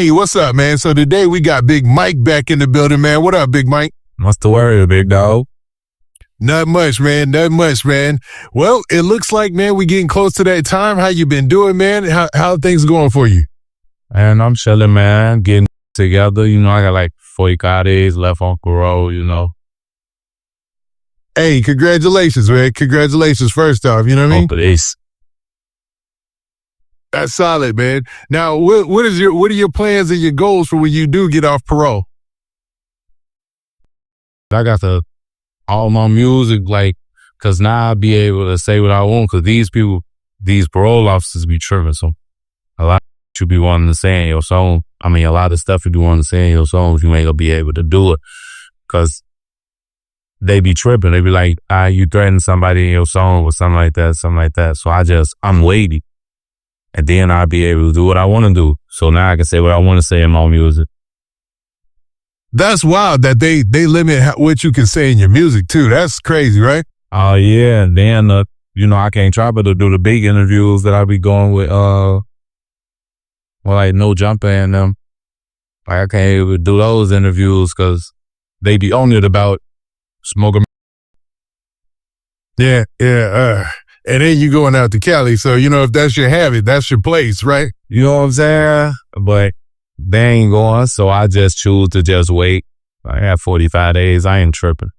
Hey, what's up, man? So today we got Big Mike back in the building, man. What up, Big Mike? What's the word, big dog? Not much, man. Not much, man. Well, it looks like, man, we getting close to that time. How you been doing, man? How things going for you? And I'm chilling, man. Getting together. You know, I got like 45 days left on parole, you know. Hey, congratulations, man. Congratulations first off, you know what I mean? Hope it is. That's solid, man. Now, what are your plans and your goals for when you do get off parole? I got all my music, like, cause now I'll be able to say what I want, cause these parole officers be tripping. So a lot of you be wanting to say in your song. I mean, a lot of stuff you do want to say in your songs, you ain't gonna be able to do it, cause they be tripping. They be like, you threaten somebody in your song or something like that. So I'm waiting. And then I'll be able to do what I want to do. So now I can say what I want to say in my music. That's wild that they limit what you can say in your music too. That's crazy, right? Oh, yeah. And then, you know, I can't try but to do the big interviews that I be going with, like No Jumper and them. Like I can't even do those interviews because they be on it about smoking. Yeah. And then you going out to Cali. So, you know, if that's your habit, that's your place, right? You know what I'm saying? But they ain't going, so I just choose to just wait. I have 45 days. I ain't tripping.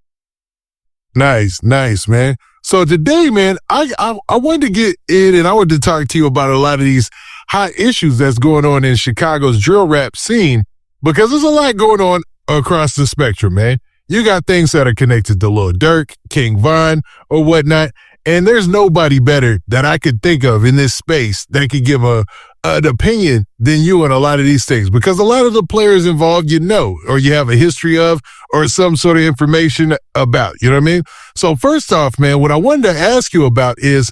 Nice, man. So today, man, I wanted to get in and I wanted to talk to you about a lot of these hot issues that's going on in Chicago's drill rap scene, because there's a lot going on across the spectrum, man. You got things that are connected to Lil Durk, King Von, or whatnot. And there's nobody better that I could think of in this space that could give an opinion than you on a lot of these things, because a lot of the players involved, you know, or you have a history of, or some sort of information about, you know what I mean? So first off, man, what I wanted to ask you about is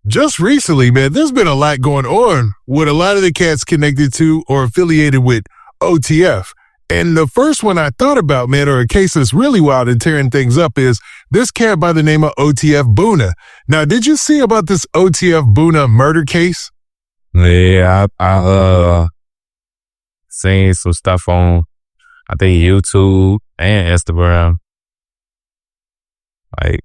just recently, man, there's been a lot going on with a lot of the cats connected to or affiliated with OTF. And the first one I thought about, man, or a case that's really wild and tearing things up, is this cat by the name of OTF Boona. Now, did you see about this OTF Boona murder case? Yeah, I seen some stuff on, I think, YouTube and Instagram. Like,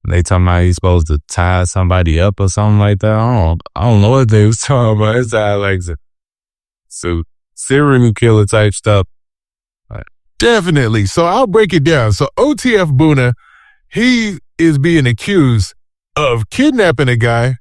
they talking about he's supposed to tie somebody up or something like that. I don't know what they was talking about. It's like so serial killer type stuff. Definitely. So I'll break it down. So OTF Boona, he is being accused of kidnapping a guy,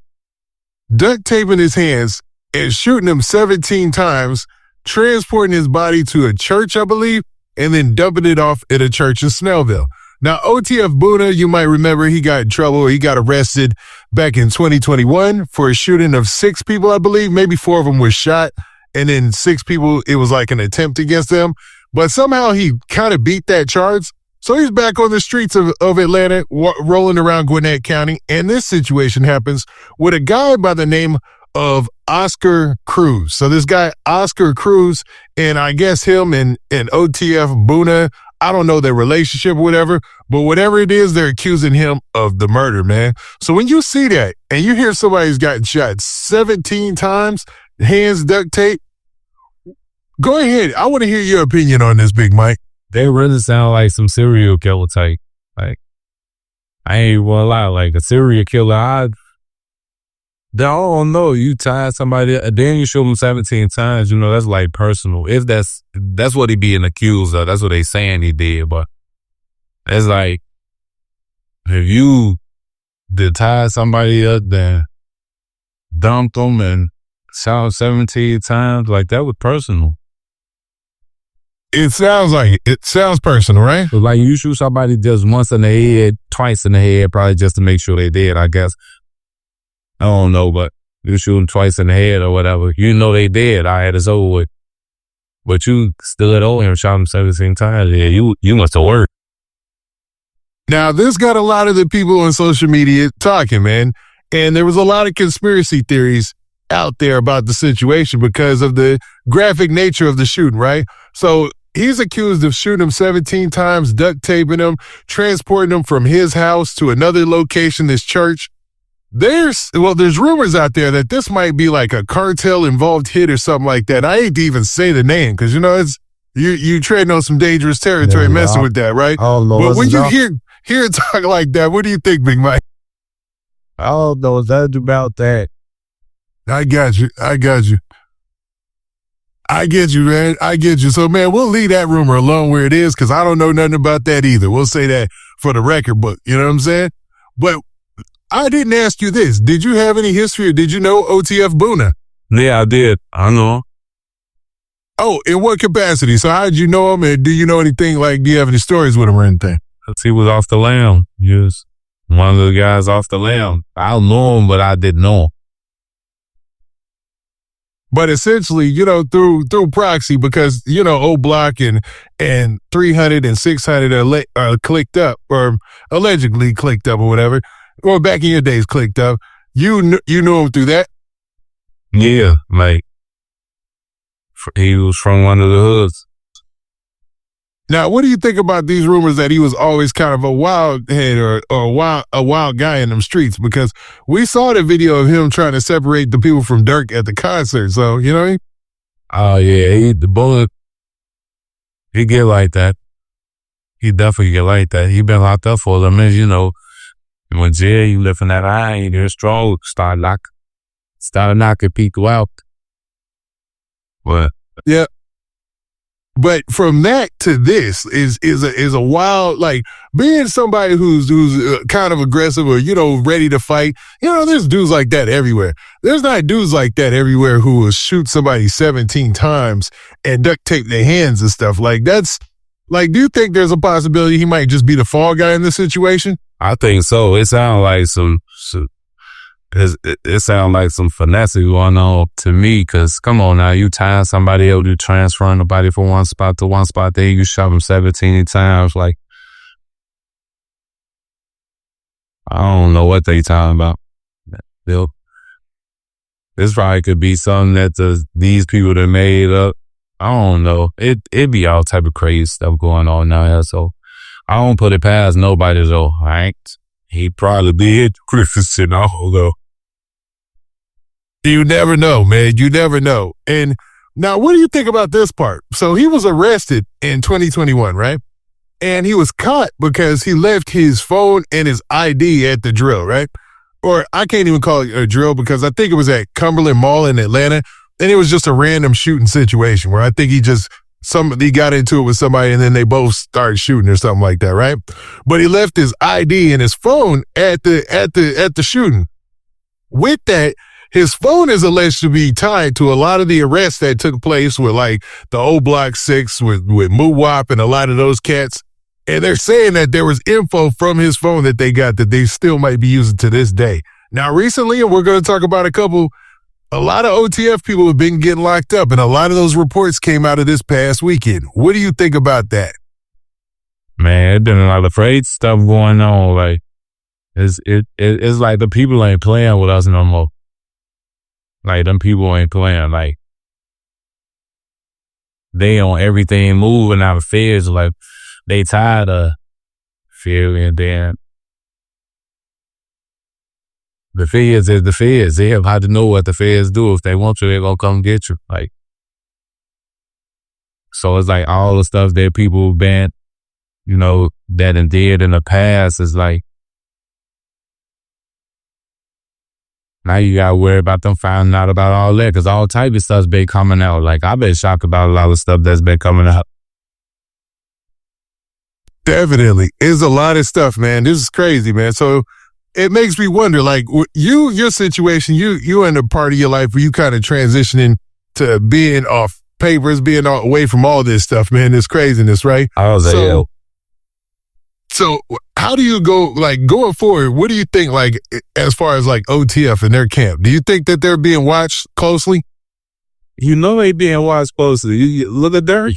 duct taping his hands, and shooting him 17 times, transporting his body to a church, I believe, and then dumping it off at a church in Snellville. Now, OTF Boona, you might remember, he got in trouble. He got arrested back in 2021 for a shooting of 6 people, I believe. Maybe 4 of them were shot, and then 6 people, it was like an attempt against them. But somehow he kind of beat that charge. So he's back on the streets of Atlanta, rolling around Gwinnett County. And this situation happens with a guy by the name of Oscar Cruz. So this guy, Oscar Cruz, and I guess him and OTF Boona, I don't know their relationship or whatever, but whatever it is, they're accusing him of the murder, man. So when you see that and you hear somebody's gotten shot 17 times, hands duct tape, go ahead. I want to hear your opinion on this, Big Mike. They really sound like some serial killer type. Like, I ain't gonna lie, like a serial killer, I don't know. You tie somebody up, then you shoot them 17 times, you know, that's like personal. If that's what he being accused of, that's what they saying he did. But it's like, if you did tie somebody up, then dumped them and shot 17 times, like that was personal. It sounds personal, right? So like you shoot somebody just once in the head, twice in the head, probably just to make sure they dead, I guess. I don't know, but you shoot them twice in the head or whatever, you know they dead. I had it's over with. But you stood over and shot them 17 times. Yeah, you must have worked. Now, this got a lot of the people on social media talking, man. And there was a lot of conspiracy theories out there about the situation because of the graphic nature of the shooting, right? So he's accused of shooting him 17 times, duct taping him, transporting him from his house to another location, this church, there's rumors out there that this might be like a cartel involved hit or something like that. I hate to even say the name because it's you treading on some dangerous territory messing with that, right? But when you hear talk like that, what do you think, Big Mike? I don't know nothing about that. I got you, man. I get you. So, man, we'll leave that rumor alone where it is because I don't know nothing about that either. We'll say that for the record book. You know what I'm saying? But I didn't ask you this. Did you have any history or did you know OTF Boona? Yeah, I did. I know him. Oh, in what capacity? So how did you know him and do you know anything do you have any stories with him or anything? He was off the lam. He was one of the guys off the lam. I don't know him, but I didn't know him. But essentially, through proxy, because, O Block and 300 and 600 are clicked up or allegedly clicked up or whatever, or back in your days clicked up, you knew him through that? Yeah, he was from one of the hoods. Now, what do you think about these rumors that he was always kind of a wild head or a wild guy in them streets? Because we saw the video of him trying to separate the people from Dirk at the concert. So, you know what I mean? Oh, yeah. The bullet, he get like that. He definitely get like that. He been locked up for a minute, When jail, you lift in that eye, you're strong, start knocking people out. What? Yeah. But from that to this is a wild, being somebody who's kind of aggressive or, ready to fight. There's dudes like that everywhere. There's not dudes like that everywhere who will shoot somebody 17 times and duct tape their hands and stuff. That's do you think there's a possibility he might just be the fall guy in this situation? I think so. It sounds like it sounds like some finesse going on to me, because come on now, you tying somebody else, you transferring the body from one spot to one spot, then you shot them 17 times. I don't know what they talking about. This probably could be something that these people that made up. I don't know. It be all type of crazy stuff going on now here, so I don't put it past nobody though. He'd probably be it Christensen, I don't know. You never know, man. You never know. And now, what do you think about this part? So he was arrested in 2021, right? And he was caught because he left his phone and his ID at the drill, right? Or I can't even call it a drill because I think it was at Cumberland Mall in Atlanta. And it was just a random shooting situation where I think he got into it with somebody and then they both started shooting or something like that, right? But he left his ID and his phone at the shooting. With that, his phone is alleged to be tied to a lot of the arrests that took place with the O Block 6 with Muwap and a lot of those cats. And they're saying that there was info from his phone that they got that they still might be using to this day. Now, recently, and we're going to talk about a lot of OTF people have been getting locked up, and a lot of those reports came out of this past weekend. What do you think about that? Man, there's been a lot of afraid stuff going on. It's like the people ain't playing with us no more. Them people ain't playing. They on everything moving out of fears. They tired of fear, and then the fears is the fears. They have had to know what the fears do. If they want you, they're gonna come get you. So it's all the stuff that people been, that and did in the past is now you gotta worry about them finding out about all that, because all type of stuff's been coming out. I've been shocked about a lot of stuff that's been coming out. Definitely. It's a lot of stuff, man. This is crazy, man. So it makes me wonder, your situation, you in a part of your life where you kind of transitioning to being off papers, being away from all this stuff, man. This craziness, right? I was So how do you go, going forward, what do you think, as far as OTF and their camp? Do you think that they're being watched closely? They being watched closely. You look at Dirk.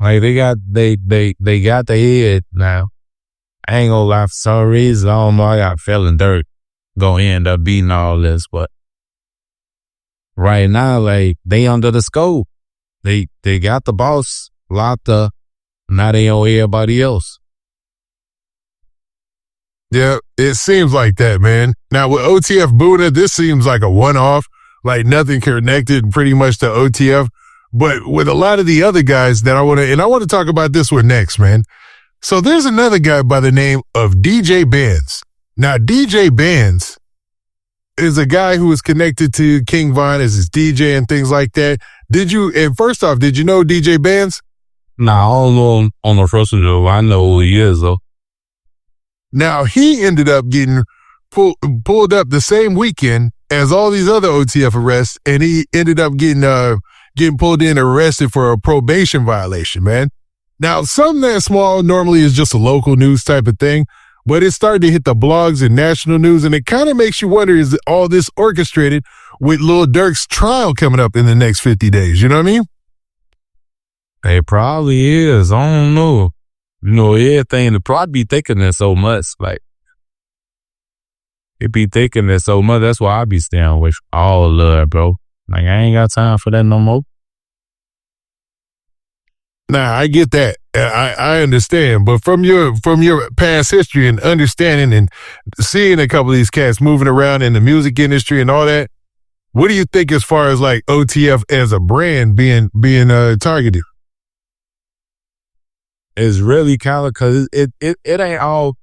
They got the head now. I ain't gonna lie, for some reason, I don't know, I got feeling Dirk gonna end up beating all this, but right now, they under the scope. They got the boss locked up. Now they on everybody else. Yeah, it seems like that, man. Now with OTF Boona, this seems like a one-off, like nothing connected pretty much to OTF. But with a lot of the other guys that I want to talk about this one next, man. So there's another guy by the name of DJ Bands. Now DJ Bands is a guy who is connected to King Von as his DJ and things like that. And first off, did you know DJ Bands? Nah, I don't know him on the first one. I know who he is though. Now, he ended up getting pulled up the same weekend as all these other OTF arrests, and he ended up getting pulled in and arrested for a probation violation, man. Now, something that small normally is just a local news type of thing, but it started to hit the blogs and national news, and it kind of makes you wonder, is all this orchestrated with Lil Durk's trial coming up in the next 50 days? You know what I mean? It probably is. I don't know. You know, everything, it probably be thinking that so much. Like, it be thinking that so much. That's why I be staying away from all love, bro. Like, I ain't got time for that no more. Nah, I get that. I understand. But from your past history and understanding and seeing a couple of these cats moving around in the music industry and all that, what do you think as far as like OTF as a brand being targeted? It's really kind of because it ain't all,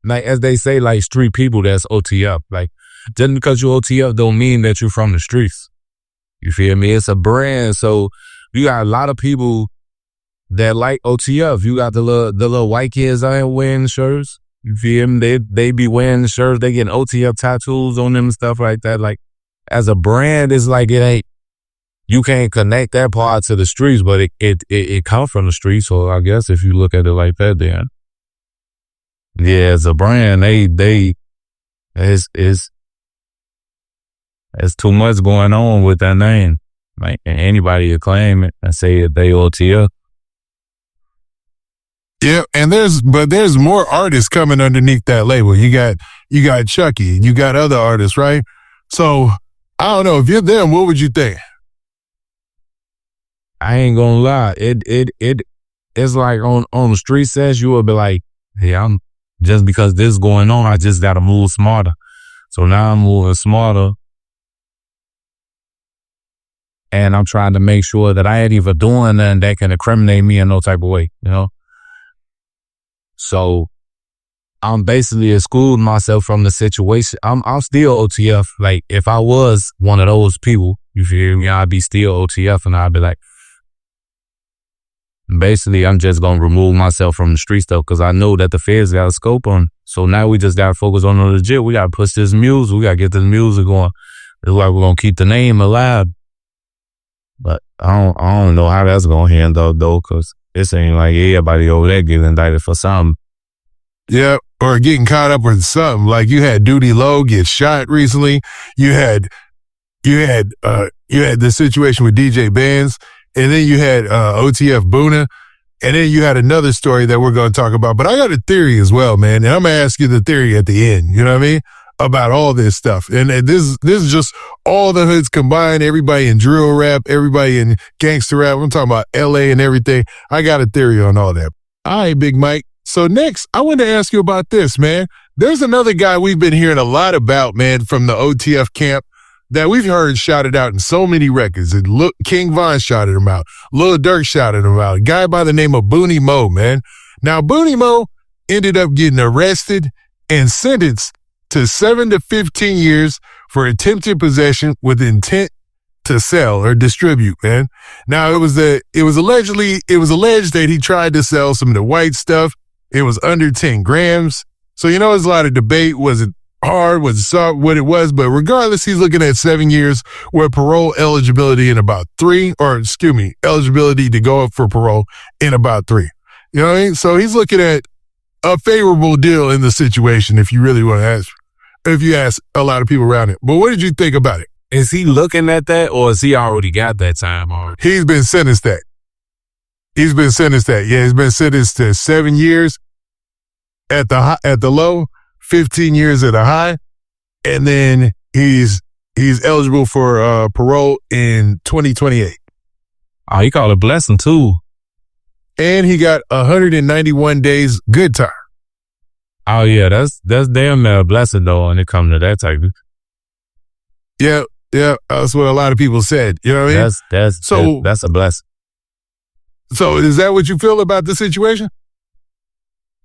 like, as they say, like, street people that's OTF. Like, just because you're OTF don't mean that you're from the streets. You feel me? It's a brand. So you got a lot of people that like OTF. You got the little white kids out here wearing shirts. You feel me? They be wearing the shirts. They getting OTF tattoos on them and stuff like that. Like, as a brand, it's like it ain't. You can't connect that part to the streets, but it comes from the streets. So I guess if you look at it like that, then yeah, as a brand, it's too much going on with that name. Like, and anybody will claim it and say that they OTF. Yeah, and there's more artists coming underneath that label. You got Chucky, you got other artists, right? So I don't know, if you're them, what would you think? I ain't gonna lie. It's like on the street sets, you will be like, hey, I'm just because this is going on, I just gotta move smarter. So now I'm moving smarter. And I'm trying to make sure that I ain't even doing nothing that can incriminate me in no type of way, you know? So I'm basically excluding myself from the situation. I'm still OTF. Like, if I was one of those people, you feel me, I'd be still OTF and I'd be like, basically, I'm just going to remove myself from the street stuff because I know that the feds got a scope on. So now we just got to focus on the legit. We got to push this music. We got to get this music going. It's like we're going to keep the name alive. But I don't know how that's going to handle though, because it ain't like everybody over there getting indicted for something. Yeah, or getting caught up with something. Like, you had Duty Low get shot recently. You had the situation with DJ Bands. And then you had OTF Boona. And then you had another story that we're going to talk about. But I got a theory as well, man. And I'm going to ask you the theory at the end. You know what I mean? About all this stuff. And this is just all the hoods combined. Everybody in drill rap, everybody in gangster rap. I'm talking about LA and everything. I got a theory on all that. All right, Big Mike. So next, I want to ask you about this, man. There's another guy we've been hearing a lot about, man, from the OTF camp, that we've heard shouted out in so many records. And look, King Von shouted him out. Lil Durk shouted him out. A guy by the name of Booney Mo, man. Now, Booney Mo ended up getting arrested and sentenced to 7 to 15 years for attempted possession with intent to sell or distribute, man. Now, it was alleged that he tried to sell some of the white stuff. It was under 10 grams. So, you know, there's a lot of debate. Was it hard, was it soft, what it was? But regardless, he's looking at 7 years with parole eligibility in about 3, eligibility to go up for parole in about 3. You know what I mean? So he's looking at a favorable deal in the situation, if you really want to ask, if you ask a lot of people around it. But what did you think about it? Is he looking at that, or has he already got that time already? He's been sentenced that. Yeah, he's been sentenced to 7 years at the low, 15 years at a high, and then he's eligible for parole in 2028. Oh, he called it a blessing too. And he got 191 days good time. Oh yeah, that's damn near a blessing though when it comes to that type of. Yeah, that's what a lot of people said. You know what I mean? That's a blessing. So is that what you feel about the situation?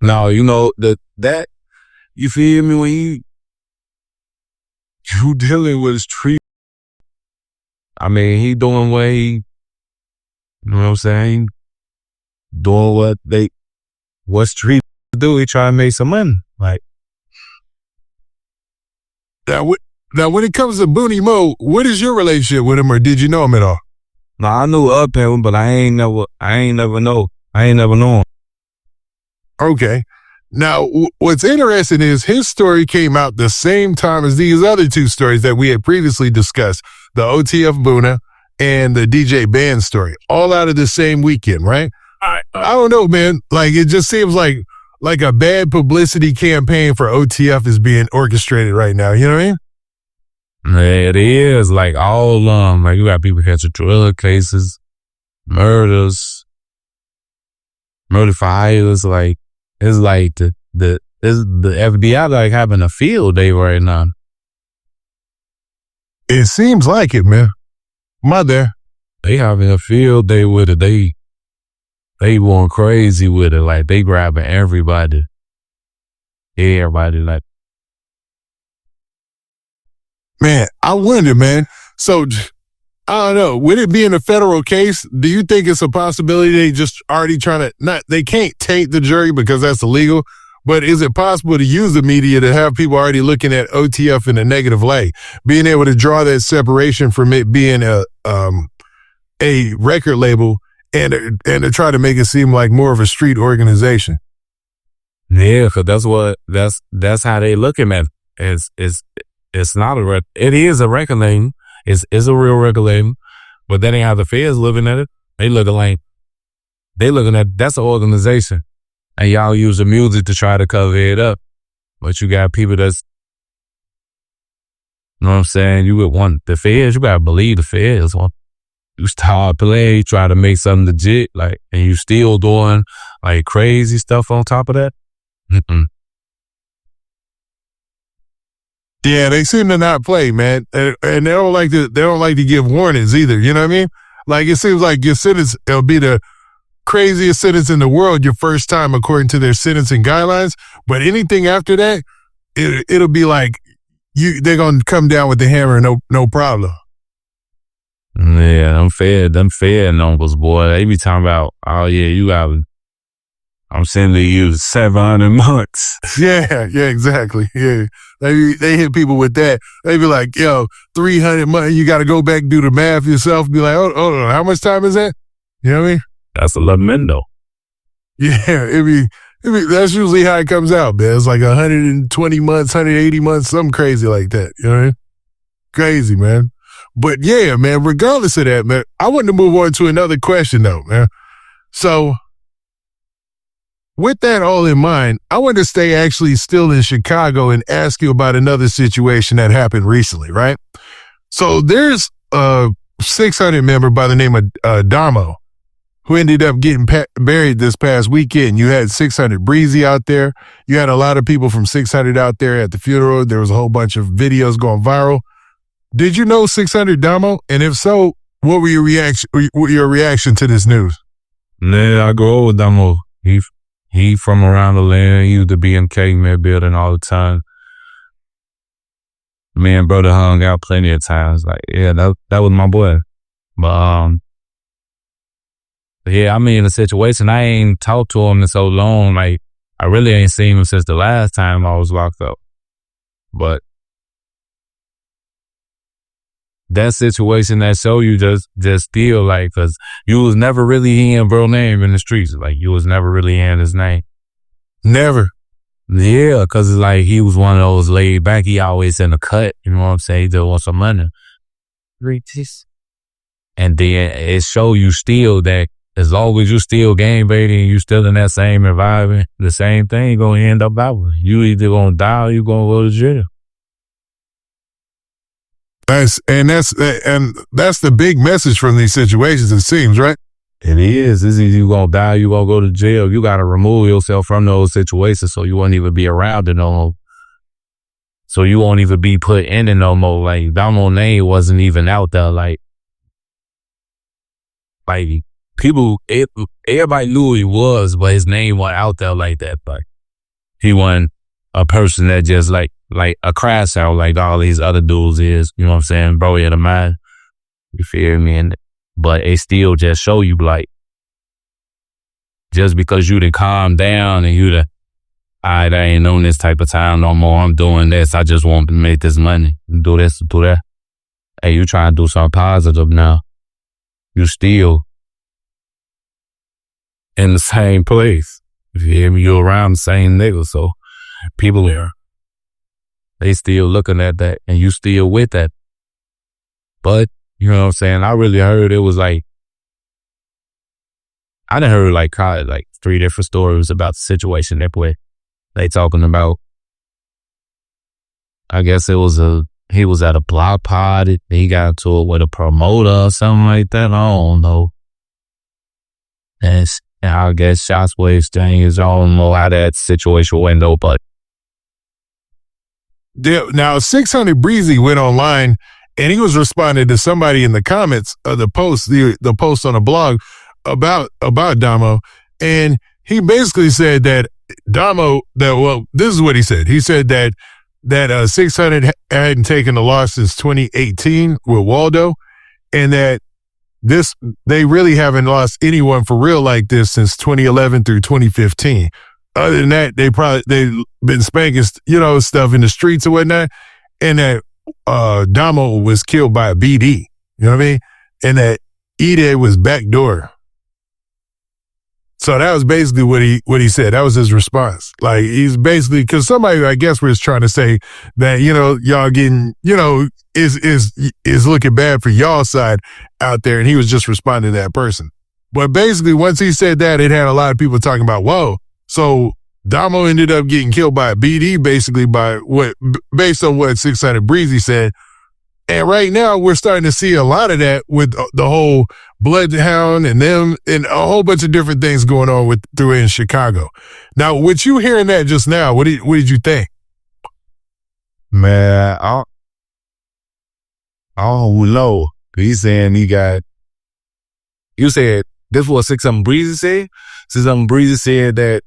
No, you know that you feel me when you dealing with street. I mean, he doing what he, you know what I'm saying? Doing what street do. He trying to make some money. Like now, when it comes to Booney Mo, what is your relationship with him, or did you know him at all? No, I knew of him, but I ain't never known him. Okay. Now, what's interesting is his story came out the same time as these other two stories that we had previously discussed, the OTF Boona and the DJ Band story, all out of the same weekend, right? I don't know, man. Like, it just seems like a bad publicity campaign for OTF is being orchestrated right now. You know what I mean? Yeah, it is. Like, all, like, you got people catching drug cases, murder fires, like, it's like the FBI like having a field day right now. It seems like it, man. Mother. They having a field day with it. They going crazy with it. Like, they grabbing everybody. Everybody, like. Man, I wonder, man. So, I don't know. With it being a federal case, do you think it's a possibility they just already trying to, they can't taint the jury because that's illegal, but is it possible to use the media to have people already looking at OTF in a negative light, being able to draw that separation from it being a record label and to try to make it seem like more of a street organization? Yeah, because that's how they looking at it. It's not it is a record label. It's a real record label, but that ain't how the feds looking at it. They looking at that's an organization, and y'all use the music to try to cover it up. But you got people that's, you know what I'm saying? You would want the feds. You gotta believe the feds. You start playing, you try to make something legit, like, and you still doing like crazy stuff on top of that. Mm-mm. Yeah, they seem to not play, man, and they don't like to give warnings either. You know what I mean? Like, it seems like your sentence, it'll be the craziest sentence in the world your first time according to their sentencing guidelines, but anything after that, it'll be like they're gonna come down with the hammer, no problem. Yeah, them fed numbers, boy. They be talking about, oh yeah, I'm sending you 700 months. Yeah, exactly. Yeah. They hit people with that. They be like, yo, 300 months, you got to go back and do the math yourself. Be like, oh, how much time is that? You know what I mean? That's a lamento. Yeah, that's usually how it comes out, man. It's like 120 months, 180 months, something crazy like that. You know what I mean? Crazy, man. But yeah, man, regardless of that, man, I want to move on to another question though, man. So, with that all in mind, I want to stay actually still in Chicago and ask you about another situation that happened recently, right? So there's a 600 member by the name of Dammo who ended up getting buried this past weekend. You had 600 Breezy out there. You had a lot of people from 600 out there at the funeral. There was a whole bunch of videos going viral. Did you know 600 Dammo? And if so, what were your reaction to this news? Yeah, I go with Dammo. He from around the land. He used to be in Caveman building all the time. Me and brother hung out plenty of times. Like, yeah, that was my boy. But yeah, I mean, the situation, I ain't talked to him in so long. Like, I really ain't seen him since the last time I was locked up. But that situation, that show you just feel like, because you was never really hearing bro name in the streets. Like, you was never really hearing his name. Never. Yeah, because it's like he was one of those laid back. He always in the cut. You know what I'm saying? He just wants some money. And then it show you still that as long as you still game baiting, you still in that same environment, the same thing gonna end up out. You either gonna die or you gonna go to jail. That's the big message from these situations, it seems, right? It is. It's either you gonna die, you gonna go to jail. You gotta remove yourself from those situations so you won't even be around it no more. So you won't even be put in it no more. Like, Dammo name wasn't even out there. Like people, everybody knew who he was, but his name wasn't out there like that. Like, he wasn't a person that just like a crash out like all these other dudes is. You know what I'm saying? Bro, you had a mind. You feel me? But it still just show you, like, just because you done calm down and you done, I ain't on this type of time no more. I'm doing this. I just want to make this money. Do this, do that. Hey, you trying to do something positive now. You still in the same place. You hear me? You around the same niggas. So people there, they still looking at that and you still with that. But, you know what I'm saying? I really heard it was like, I done heard like 3 different stories about the situation that way. They talking about, I guess he was at a block party. He got into it with a promoter or something like that. I don't know. And I guess shots were exchanged. I don't know how that situation went though, but. Now, 600 Breezy went online and he was responding to somebody in the comments of the post, the post on the blog about Dammo. And he basically said that Dammo, this is what he said. He said that 600 hadn't taken a loss since 2018 with Waldo, and that they really haven't lost anyone for real like this since 2011 through 2015. Other than that, they've been spanking, stuff in the streets or whatnot, and that Dammo was killed by a BD. You know what I mean? And that Ide was backdoor. So that was basically what he said. That was his response. Like, he's basically, because somebody, I guess, was trying to say that, y'all getting, is looking bad for y'all side out there, and he was just responding to that person. But basically, once he said that, it had a lot of people talking about, whoa, so Dammo ended up getting killed by a BD, basically based on what 600 Breezy said. And right now, we're starting to see a lot of that with the whole Bloodhound and them and a whole bunch of different things going on through in Chicago. Now, with you hearing that just now, what did you think? Man, I don't know. He's saying you said this was 600 Breezy said? 600 Breezy said that.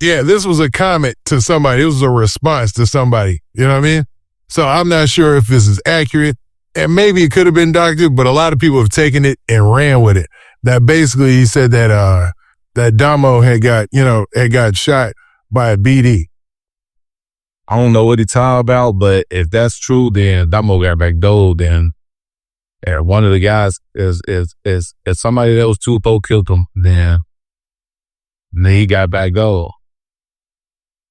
Yeah, this was a comment to somebody. It was a response to somebody. You know what I mean? So I'm not sure if this is accurate, and maybe it could have been doctored, but a lot of people have taken it and ran with it. That basically he said that Dammo had got shot by a BD. I don't know what he talking about, but if that's true, then Dammo got backdoored. Then one of the guys is somebody that was too poor killed him. Then he got backdoored.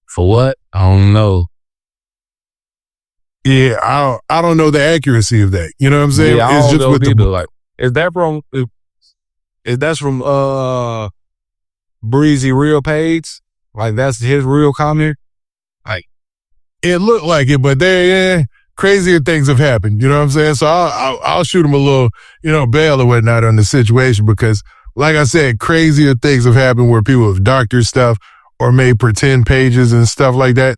For what? I don't know. Yeah, I don't know the accuracy of that. You know what I'm saying? Yeah, it's just with either. Like, is that's from Breezy real page? Like, that's his real comment? Like, it looked like it, but crazier things have happened. You know what I'm saying? So I'll shoot him a little, bail or whatnot on the situation, because, like I said, crazier things have happened where people have doctored stuff or made pretend pages and stuff like that.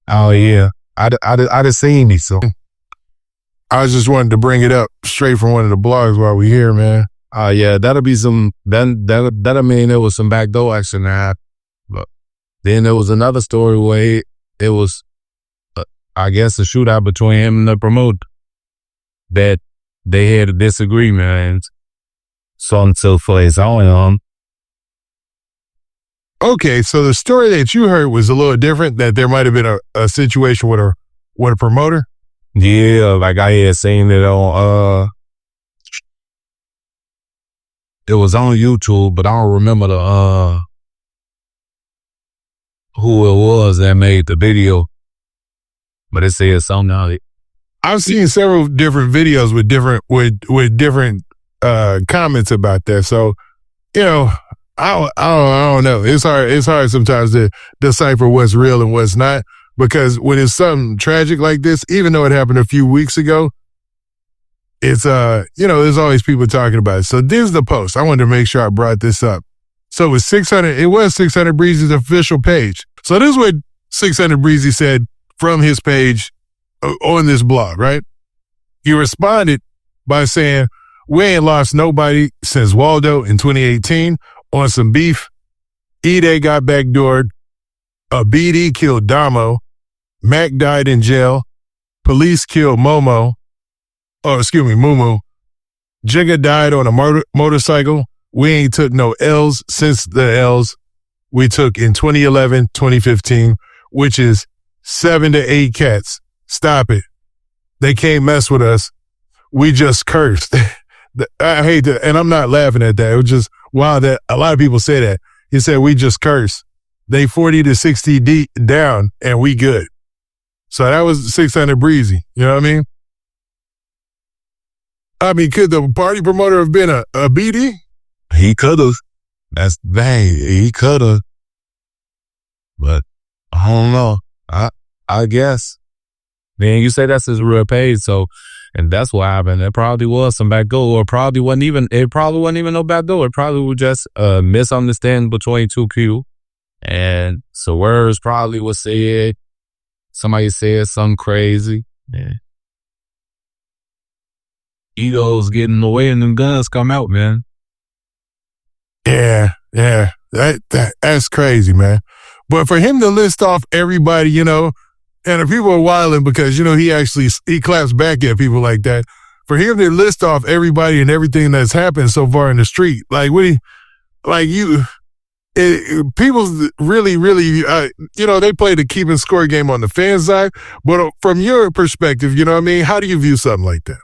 Oh yeah. I just seen these, so I was just wanted to bring it up straight from one of the blogs while we here, man. Yeah, that'll be that'll mean there was some backdoor action that happened. But then there was another story where it was, I guess, a shootout between him and the promoter that they had a disagreement and so on and so forth on. Okay, so the story that you heard was a little different, that there might have been a situation with a promoter? Yeah, like I had seen it on, it was on YouTube, but I don't remember who it was that made the video. But it said something on it. I've seen several different videos with different comments about that. So, I don't know. It's hard sometimes to decipher what's real and what's not, because when it's something tragic like this, even though it happened a few weeks ago, it's, there's always people talking about it. So this is the post. I wanted to make sure I brought this up. So it was 600 Breezy's official page. So this is what 600 Breezy said from his page on this blog, right? He responded by saying, we ain't lost nobody since Waldo in 2018 on some beef. E-Day got backdoored. A BD killed Dammo. Mac died in jail. Police killed Mumu. Jigga died on a motorcycle. We ain't took no L's since the L's we took in 2011, 2015, which is 7 to 8 cats. Stop it. They can't mess with us. We just cursed. I hate that, and I'm not laughing at that. It was just wow that a lot of people say that. He said, we just cursed. They 40 to 60 down, and we good. So that was 600 Breezy. You know what I mean? I mean, could the party promoter have been a BD? He could have. He could have. But I don't know. I guess. Then you say that's his real page, so, and that's what happened. It probably was some backdoor, or it probably wasn't even no backdoor. It probably was just a misunderstanding between two people. And so words probably was said. Somebody said something crazy. Yeah. Egos getting in the way and them guns come out, man. Yeah. That's crazy, man. But for him to list off everybody, and the people are wilding because, he claps back at people like that. For him to list off everybody and everything that's happened so far in the street, people really, really, they play the keeping score game on the fan side. But from your perspective, you know what I mean? How do you view something like that?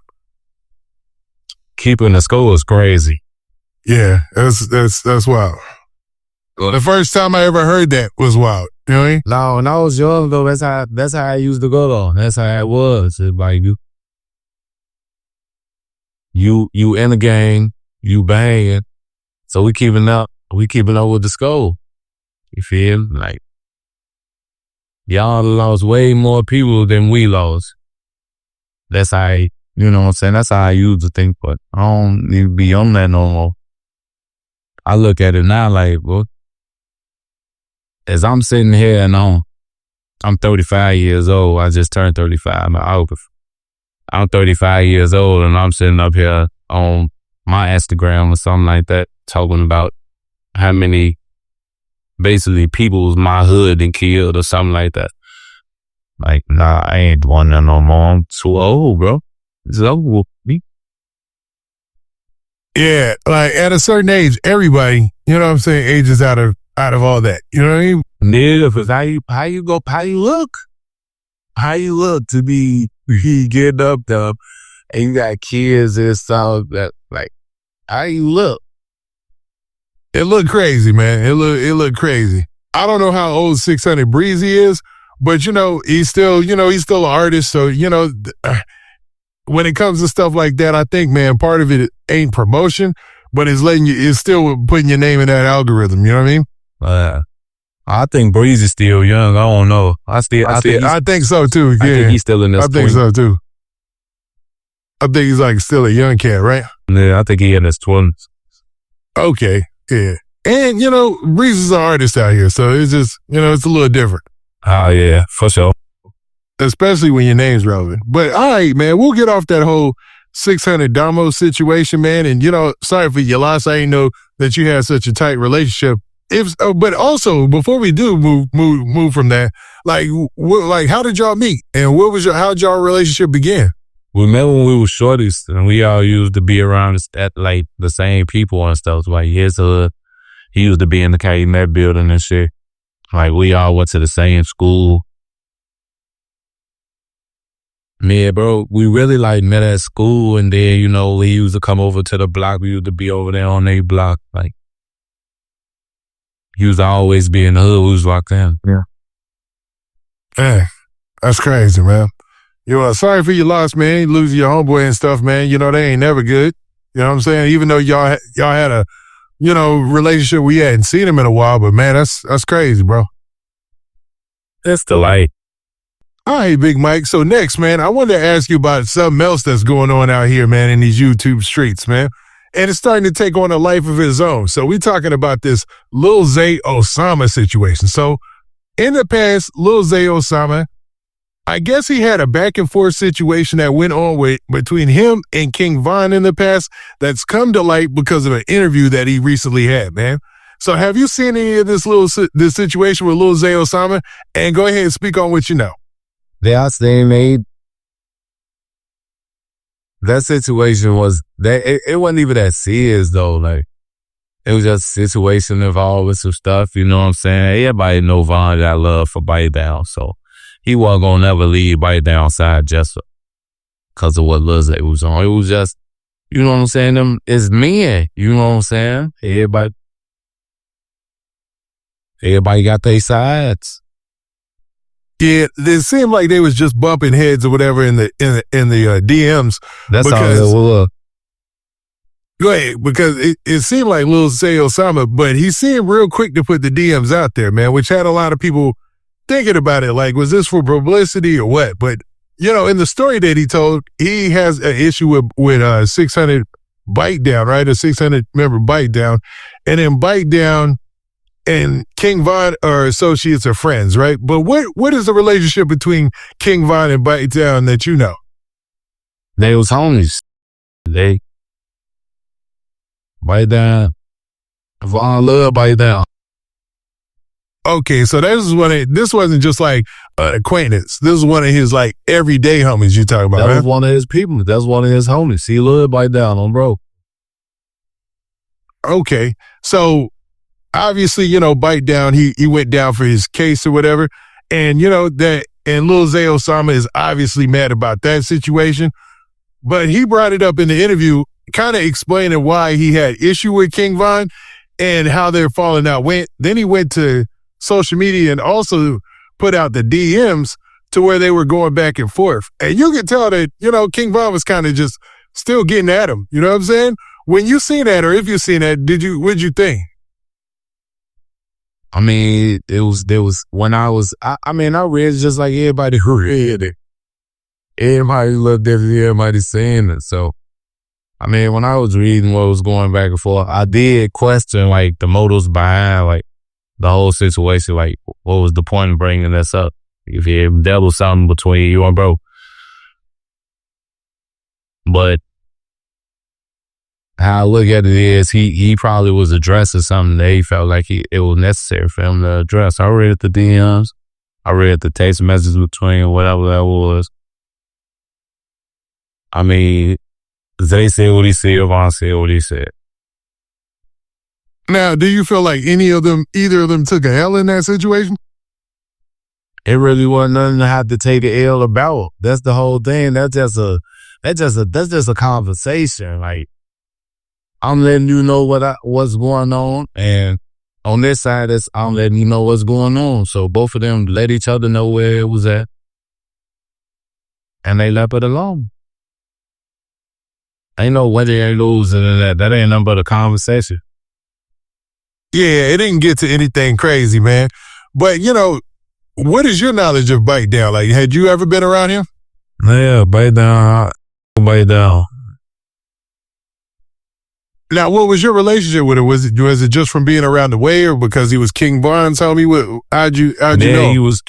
Keeping the score is crazy. Yeah, that's wild. The first time I ever heard that was wild. You know what I mean? No, when I was young though, that's how I used to go though. That's how it was. It's like you in the game, you banging. So we keeping up with the score. You feel? Like y'all lost way more people than we lost. That's how you know what I'm saying? That's how I used to think, but I don't need to be on that no more. I look at it now like, well, as I'm sitting here and I'm 35 years old. I just turned 35 in August. I'm 35 years old and I'm sitting up here on my Instagram or something like that, talking about how many basically people's my hood and killed or something like that. Like, nah, I ain't doing that no more. I'm too old, bro. It's over with me. Yeah, like at a certain age, everybody, you know what I'm saying, ages out of all that. You know what I mean? Yeah, because how you look? How you look to be getting up there and you got kids and stuff that, like, how you look? It looked crazy, man. It looked crazy. I don't know how old 600 Breezy is, but he's still an artist. So, when it comes to stuff like that, I think, man, part of it ain't promotion, but it's still putting your name in that algorithm. You know what I mean? I think Breezy's still young. I don't know. I think so too. Yeah. I think he's still in this. I think so too. I think he's like still a young cat, right? Yeah, I think he in his 20s. Okay, yeah. And Breezy's an artist out here, so it's just it's a little different. Oh yeah, for sure. Especially when your name's relevant. But all right, man, we'll get off that whole 600 Dammo situation, man. And sorry for your loss. I didn't know that you had such a tight relationship. But also before we do move from that, like how did y'all meet and how'd y'all relationship begin? We met when we were shorties and we all used to be around at like the same people and stuff. Like his hood, he used to be in the Calumet building and shit. Like we all went to the same school. Yeah, bro, we really like met at school and then, we used to come over to the block. We used to be over there on their block. Like, he used to always be in the hood. We was locked in. Yeah. Hey, that's crazy, man. Sorry for your loss, man. You losing your homeboy and stuff, man. They ain't never good. You know what I'm saying? Even though y'all had a, relationship, we hadn't seen him in a while, but man, that's crazy, bro. It's the light. All right, Big Mike. So next, man, I wanted to ask you about something else that's going on out here, man, in these YouTube streets, man. And it's starting to take on a life of its own. So we're talking about this Lil Zay Osama situation. So in the past, Lil Zay Osama, I guess he had a back and forth situation that went on between him and King Von in the past that's come to light because of an interview that he recently had, man. So have you seen any of this situation with Lil Zay Osama? And go ahead and speak on what you know. They made that situation was that it wasn't even that serious though. Like it was just a situation involved with some stuff. You know what I'm saying? Everybody know Von got love for Bitedown, so he wasn't gonna never leave Bitedown side just because of what Lil Zay was on. It was just, you know what I'm saying? Them it's men. You know what I'm saying? Everybody got their sides. Yeah, it seemed like they was just bumping heads or whatever in the DMs. That's all it was. Go ahead, because it seemed like Lil Zay Osama, but he seemed real quick to put the DMs out there, man, which had a lot of people thinking about it. Like, was this for publicity or what? But you know, in the story that he told, he has an issue with 600 Bitedown, right? A 600 member Bitedown, and then Bitedown and King Von are associates or friends, right? But what is the relationship between King Von and Bitedown that you know? They was homies. They Bitedown. Von love Bitedown. Okay, so this wasn't just like an acquaintance. This is one of his like everyday homies you talking about, That right? was one of his people. That's one of his homies. He loved Bitedown on bro. Okay, so obviously, you know, Bitedown, he went down for his case or whatever. And, you know, and Lil Zay Osama is obviously mad about that situation. But he brought it up in the interview, kind of explaining why he had issue with King Von and how their falling out went. Then he went to social media and also put out the DMs to where they were going back and forth. And you can tell that, you know, King Von was kind of just still getting at him. You know what I'm saying? When you seen that, or if you seen that, what'd you think? I mean, there was when I read just like everybody who read it. Everybody loved everybody saying it. So, I mean, when I was reading what was going back and forth, I did question like the motives behind like the whole situation. Like, what was the point of bringing this up? If there was something between you and bro. But how I look at it is he probably was addressing something that he felt like it was necessary for him to address. I read the DMs. I read the text messages between whatever that was. I mean, Zay said what he said, Von said what he said. Now, do you feel like either of them took a L in that situation? It really wasn't nothing to have to take an L about. That's the whole thing. That's just a conversation. Like, I'm letting you know what's going on, and on this side, I'm letting you know what's going on. So both of them let each other know where it was at, and they left it alone. Ain't no winning, ain't losing in that. That ain't nothing but a conversation. Yeah, it didn't get to anything crazy, man. But, you know, what is your knowledge of Bitedown? Like, had you ever been around him? Yeah, Bitedown. Now, what was your relationship with him? Was it just from being around the way, or because he was King Von's homie? How'd you know? He was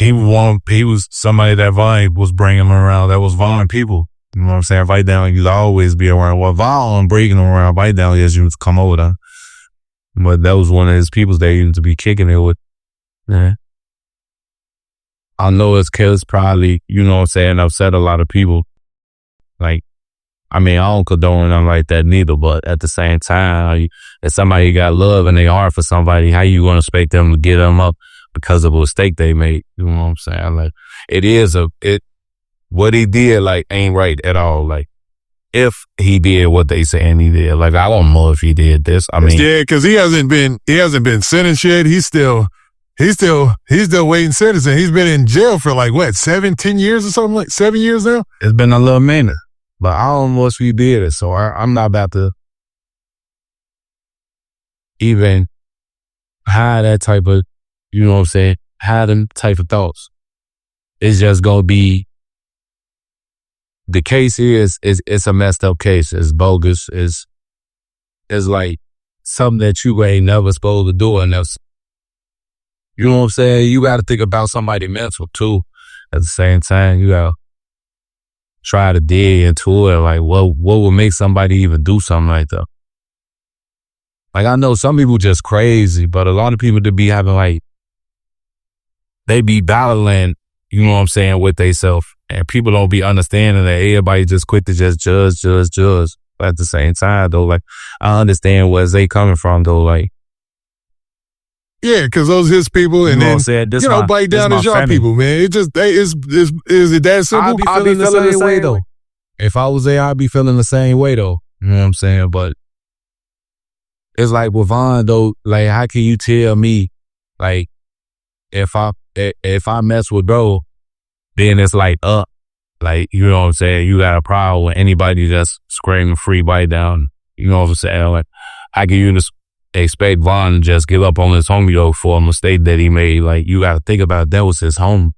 somebody that Von was bringing him around. That was Von people. You know what I'm saying? Bitedown used to always be around. Well, Von bringing him around Bitedown, yes, you used to come over there. But that was one of his people that he used to be kicking it with. Yeah. I know his kids probably, you know what I'm saying, upset a lot of people. Like, I mean, I don't condone nothing like that neither, but at the same time, if somebody got love and they hard for somebody, how you going to expect them to get them up because of a mistake they made? You know what I'm saying? Like, what he did, like, ain't right at all. Like, if he did what they saying he did, like, I don't know if he did this. I mean, yeah, because he hasn't been sentenced yet. He's still waiting sentencing. He's been in jail for like what, 10 years or something, like 7 years now. It's been a little minute, but I don't know if he did it. So I'm not about to even hide that type of, you know what I'm saying, hide them type of thoughts. it's just gonna be, the case is it's a messed up case. It's bogus. It's like something that you ain't never supposed to do. And that's, you know what I'm saying? You got to think about somebody mental too. At the same time, you got to try to dig into it. Like, what would make somebody even do something like that? Like, I know some people just crazy, but a lot of people that be having, like, they be battling, you know what I'm saying, with theyself. And people don't be understanding that everybody just quit to just judge. But at the same time, though, like, I understand where they coming from, though, like. Yeah, because those his people, and then, Bitedown is y'all people, man. It just, is it that simple? I'll be feeling the same way, though. If I was there, I'd be feeling the same way, though. You know what I'm saying? But it's like with Von, though, like, how can you tell me, like, if I mess with bro, then it's like, like, you know what I'm saying? You got a problem with anybody that's screaming free Bitedown. You know what I'm saying? Like, how can you just expect Von to just give up on his homie, though, for a mistake that he made? Like, you got to think about it, that was his home.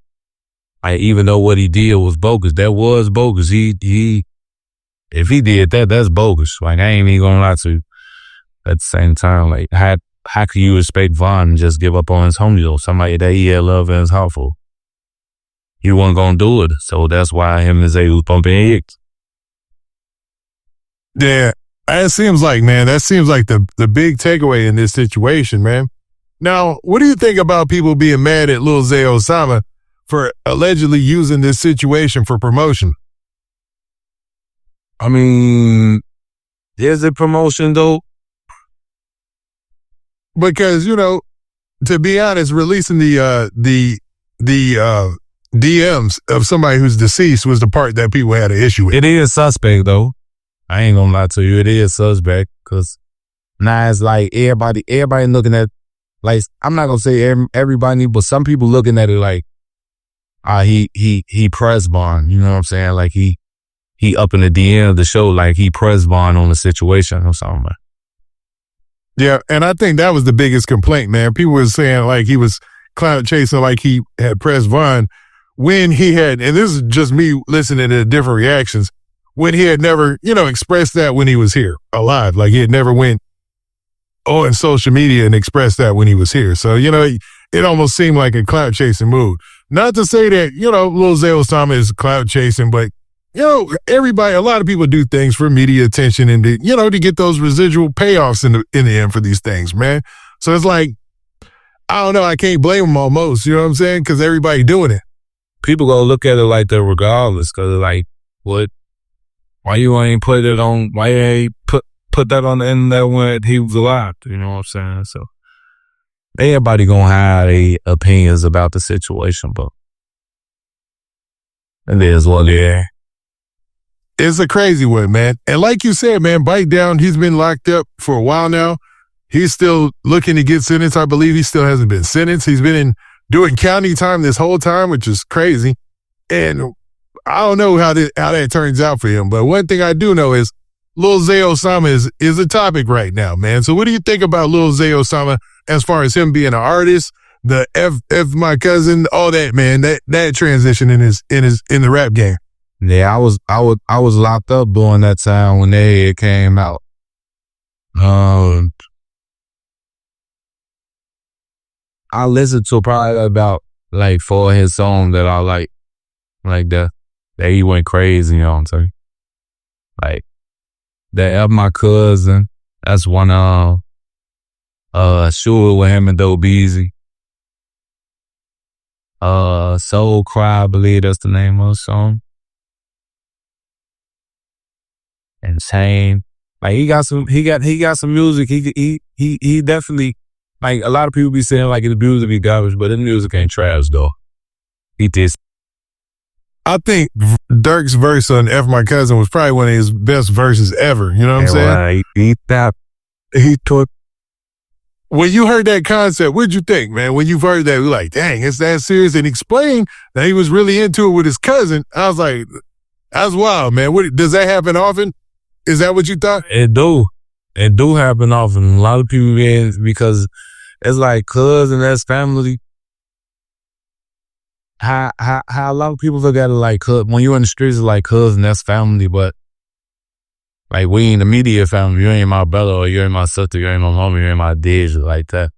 Like, even though what he did was bogus, that was bogus. If he did that, that's bogus. Like, I ain't even gonna lie to you. At the same time, like, how can you expect Von to just give up on his homie, though? Somebody that he had love in his heart for. He wasn't gonna do it. So that's why him and Zay was bumping eggs. Yeah, that seems like the big takeaway in this situation, man. Now, what do you think about people being mad at Lil Zay Osama for allegedly using this situation for promotion? I mean, there's a promotion, though. Because, you know, to be honest, releasing the DMs of somebody who's deceased was the part that people had an issue with. It is suspect, though. I ain't gonna lie to you. It is suspect, because now it's like everybody looking at, like, I'm not gonna say everybody, but some people looking at it like, he press bond. You know what I'm saying? Like, he up in the DM of the show, like he press bond on the situation or something. Yeah, and I think that was the biggest complaint, man. People were saying like he was clout chasing, like he had pressed Von when he had, and this is just me listening to different reactions, when he had never, you know, expressed that when he was here alive. Like, he had never went on social media and expressed that when he was here. So, you know, it almost seemed like a clout chasing move. Not to say that, you know, Lil Zay Osama is clout chasing, but, you know, a lot of people do things for media attention and, to, you know, to get those residual payoffs in the end for these things, man. So it's like, I don't know, I can't blame them almost, you know what I'm saying? Because everybody doing it. People gonna look at it like that regardless, because like, what? Why you ain't put it on? Why you ain't put that on the internet when he was alive? You know what I'm saying? So everybody gonna have their opinions about the situation, but it is what it is. It's a crazy one, man. And like you said, man, Bitedown, he's been locked up for a while now. He's still looking to get sentenced. I believe he still hasn't been sentenced. He's been doing county time this whole time, which is crazy. And I don't know how that turns out for him. But one thing I do know is Lil Zay Osama is a topic right now, man. So what do you think about Lil Zay Osama as far as him being an artist, the F my cousin, all that, man, that transition in the rap game? Yeah, I was locked up during that time when it came out. I listened to probably about like 4 of his songs that I like that he went crazy on. So like that F My Cousin, that's one Sure with him and Dope Easy. Soul Cry, I believe that's the name of the song. Insane. Like he got some music. He definitely, like, a lot of people be saying like his music be garbage, but his music ain't trash though. He did. I think Dirk's verse on F My Cousin was probably one of his best verses ever. You know what I'm saying? He took. When you heard that concept, what'd you think, man? When you heard that, you're like, dang, it's that serious, and explained that he was really into it with his cousin. I was like, that's wild, man. Does that happen often? Is that what you thought? It do happen often. A lot of people, because it's like cousin, that's family. how a lot of people look at it like, when you're in the streets, it's like cousin, that's family, but like we ain't immediate family. You ain't my brother, or you ain't my sister, you ain't my mom, you ain't my dad, like that.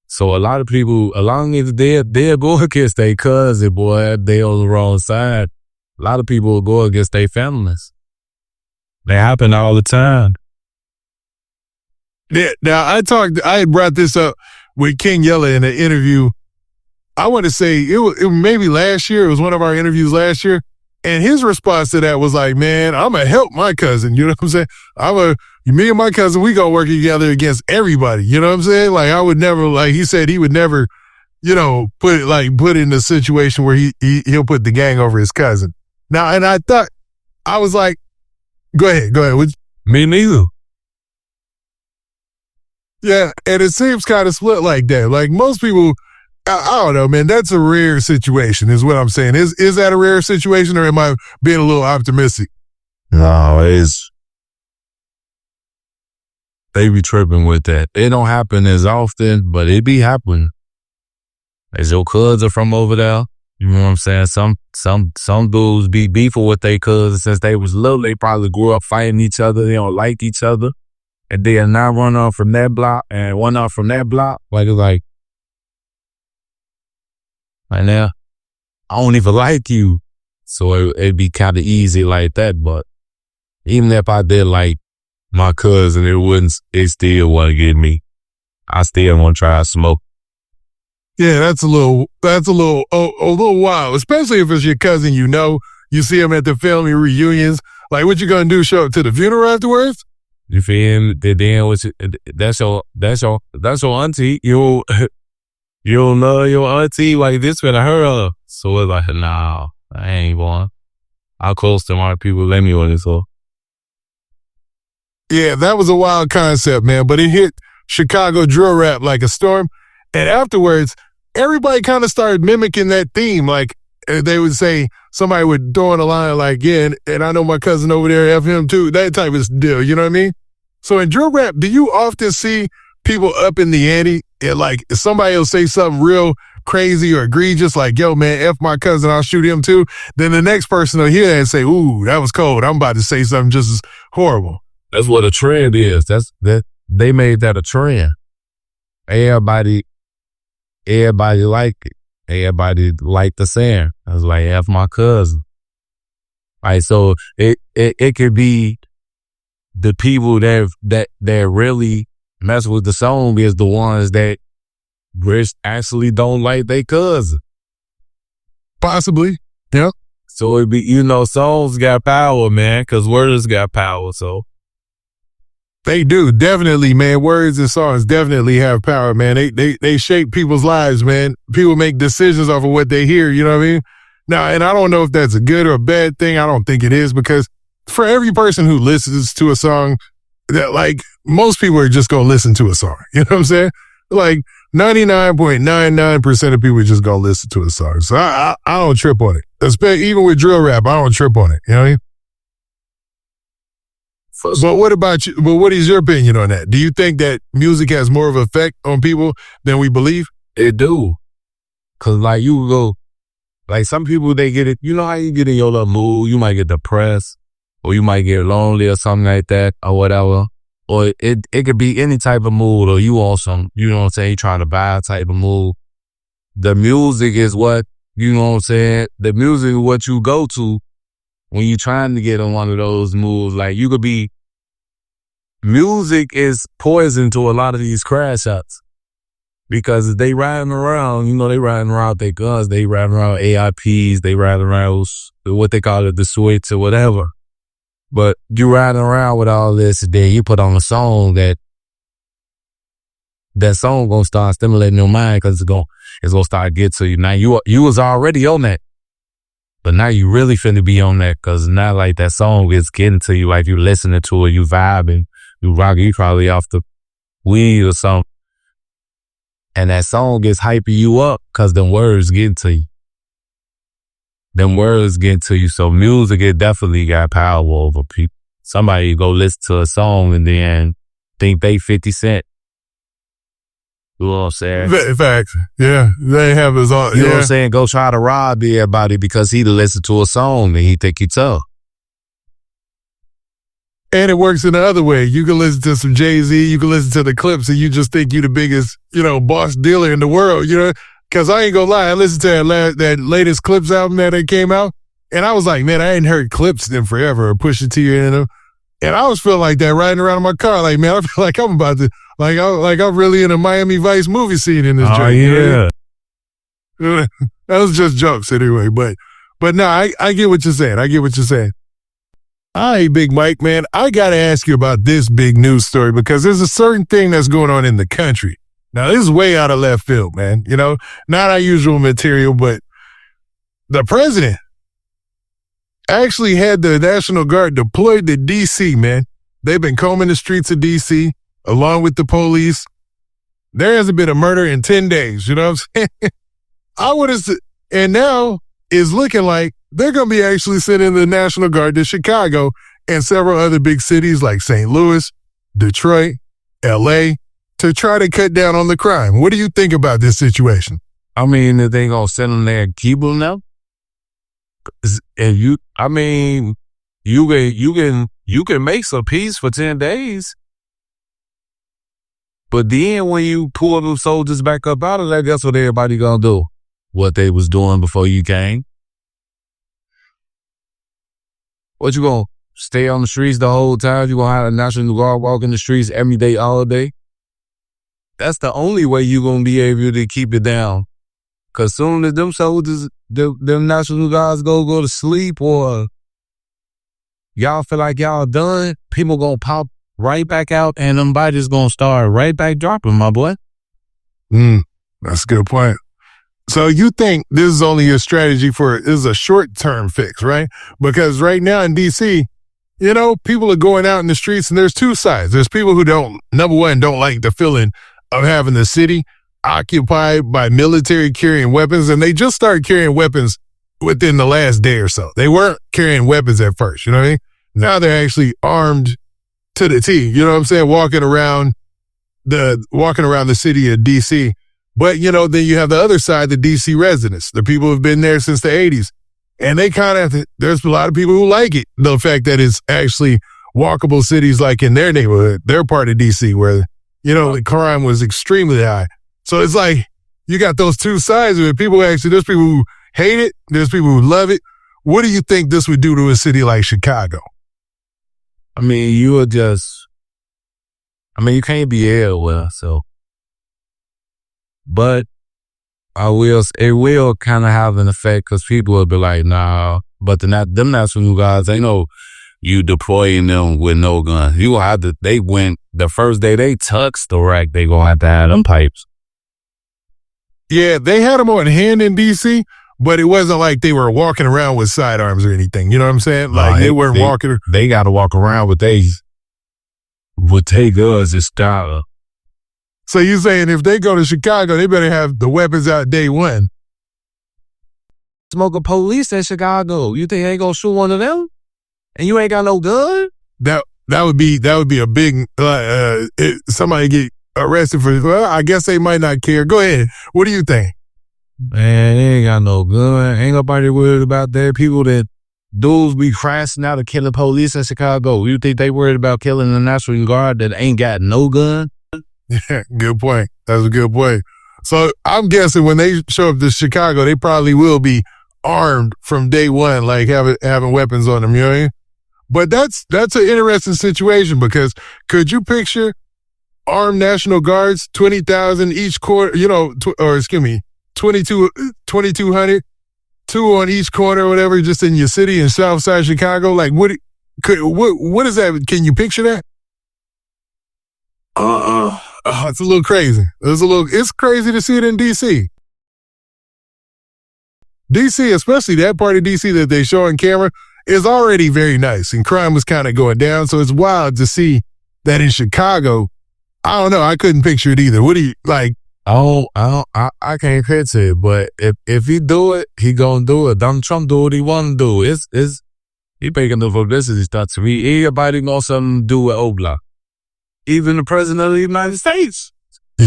So a lot of people, as long as they'll go against their cousin, boy, they on the wrong side. A lot of people will go against their families. They happen all the time. Yeah, now I had brought this up with King Yella in an interview. I want to say it maybe last year. It was one of our interviews last year. And his response to that was like, man, I'm going to help my cousin. You know what I'm saying? Me and my cousin, we going to work together against everybody. You know what I'm saying? Like, I would never, like he said, he would never, put in a situation where he'll put the gang over his cousin. Now, and I thought, I was like, go ahead. Me neither. Yeah, and it seems kind of split like that. Like most people, I don't know, man. That's a rare situation, is what I'm saying. Is that a rare situation, or am I being a little optimistic? No, they be tripping with that. It don't happen as often, but it be happening. As your cousins are from over there, you know what I'm saying? Some dudes be beefing with their cousins since they was little. They probably grew up fighting each other. They don't like each other. And then now run off from that block and one off from that block. Like now, I don't even like you. So it'd be kind of easy like that. But even if I did like my cousin, it still wouldn't get me. I still want to try to smoke. Yeah, that's a little wild, especially if it's your cousin. You see him at the family reunions. Like, what you gonna do? Show up to the funeral afterwards? You feel me? Then that's your auntie. You don't know your auntie like this when I heard her. So it's like, nah, I ain't going. I'll close to my people. Let me on this all. Yeah, that was a wild concept, man. But it hit Chicago drill rap like a storm. And afterwards, everybody kind of started mimicking that theme. Like, they would say, somebody would throw in a line like, yeah, and I know my cousin over there, F him too. That type of deal, you know what I mean? So in drill rap, do you often see people up in the ante? And like, if somebody will say something real crazy or egregious, like, yo, man, F my cousin, I'll shoot him too. Then the next person will hear that and say, ooh, that was cold. I'm about to say something just as horrible. That's what a trend is. They made that a trend. Everybody like it. Everybody like the saying. I was like, F my cousin. Right, so it could be the people that really mess with the song is the ones that actually don't like their cousin. Possibly, yeah. So it be, songs got power, man, because words got power, so. They do, definitely, man. Words and songs definitely have power, man. They shape people's lives, man. People make decisions off of what they hear, you know what I mean? Now, and I don't know if that's a good or a bad thing. I don't think it is, because for every person who listens to a song, that like most people are just going to listen to a song. You know what I'm saying? Like 99.99% of people are just going to listen to a song. So I don't trip on it. Even with drill rap, I don't trip on it. You know what I mean? But what about you? But what is your opinion on that? Do you think that music has more of an effect on people than we believe? It do. Cause like you go, like some people, they get it. You know how you get in your little mood? You might get depressed, or you might get lonely or something like that, or whatever. Or it could be any type of mood, or you on some, you know what I'm saying, you trying to buy a type of mood. The music is what, you know what I'm saying? The music is what you go to when you trying to get on one of those moods. Like you could be, music is poison to a lot of these crash outs. Because they riding around, they riding around with their guns, they riding around AIPs, they riding around what they call it, the switch or whatever. But you riding around with all this, then you put on a song that song gonna start stimulating your mind, because it's gonna start get to you. Now you was already on that, but now you really finna be on that, because now like that song is getting to you, like you listening to it, you vibing, you rocking, you probably off the weed or something. And that song gets hyping you up because them words get to you. So music, it definitely got power over people. Somebody go listen to a song and then think they 50 Cent. You know what I'm saying? Facts. Yeah. They have his own. You know what I'm saying? Go try to rob everybody because he listened to a song and he think he tough. And it works in the other way. You can listen to some Jay-Z, you can listen to the clips, and you just think you the biggest, boss dealer in the world, Because I ain't gonna lie, I listened to that latest Clips album that came out, and I was like, man, I ain't heard Clips in forever, or Pusha T in them. And I was feeling like that riding around in my car, like, man, I feel like I'm about to, I'm really in a Miami Vice movie scene in this joint. Yeah. That was just jokes anyway, but no, I get what you're saying. I get what you're saying. All right, Big Mike, man, I got to ask you about this big news story because there's a certain thing that's going on in the country. Now, this is way out of left field, man. Not our usual material, but the president actually had the National Guard deployed to D.C., man. They've been combing the streets of D.C. along with the police. There hasn't been a murder in 10 days, you know what I'm saying? And now it's looking like they're going to be actually sending the National Guard to Chicago and several other big cities like St. Louis, Detroit, L.A., to try to cut down on the crime. What do you think about this situation? I mean, if they going to send them there and keep them now? And you can make some peace for 10 days. But then when you pull them soldiers back up out of that, guess what everybody going to do? What they was doing before you came. What, you gonna stay on the streets the whole time? You gonna have a National Guard walk in the streets every day, all day? That's the only way you gonna be able to keep it down. Cause soon as them soldiers, them National Guards go to sleep or y'all feel like y'all done, people gonna pop right back out and them bodies gonna start right back dropping, my boy. That's a good point. So you think this is only a strategy this is a short-term fix, right? Because right now in D.C., people are going out in the streets and there's two sides. There's people who don't like the feeling of having the city occupied by military carrying weapons. And they just started carrying weapons within the last day or so. They weren't carrying weapons at first, you know what I mean? Now they're actually armed to the T, you know what I'm saying? Walking around the city of D.C., but, then you have the other side, the D.C. residents, the people who've been there since the 80s. And they there's a lot of people who like it. The fact that it's actually walkable cities like in their neighborhood, their part of D.C. where, the crime was extremely high. So it's like you got those two sides of it. There's people who hate it. There's people who love it. What do you think this would do to a city like Chicago? I mean, you can't be everywhere, so. But it will kind of have an effect because people will be like, nah, but them National Guards, they know you deploying them with no gun. You will have to, the first day they touched the rack, they gonna have to have them pipes. Yeah, they had them on hand in D.C., but it wasn't like they were walking around with sidearms or anything. You know what I'm saying? Like they weren't walking. They got to walk around with guns and style. So you're saying if they go to Chicago, they better have the weapons out day one. Smoking police in Chicago. You think they ain't gonna shoot one of them? And you ain't got no gun? That would be a big somebody get arrested for. Well, I guess they might not care. Go ahead. What do you think? Man, they ain't got no gun. Ain't nobody worried about that. People that dudes be crashing out of killing police in Chicago. You think they worried about killing the National Guard that ain't got no gun? Yeah, good point. That's a good point. So I'm guessing when they show up to Chicago, they probably will be armed from day one, like having weapons on them, you know what I mean? But that's an interesting situation because could you picture armed National Guards, 20,000 each quarter, 2,200, two on each corner or whatever, just in your city in Southside Chicago? Like what is that? Can you picture that? It's a little crazy. It's crazy to see it in D.C. D.C., especially that part of D.C. that they show on camera, is already very nice, and crime was kind of going down. So it's wild to see that in Chicago. I don't know. I couldn't picture it either. What do you like? I can't picture it, but if he do it, he gonna do it. Donald Trump do what he want to do. He making the publicity stuff to me. Everybody knows something to do with Obla. Even the president of the United States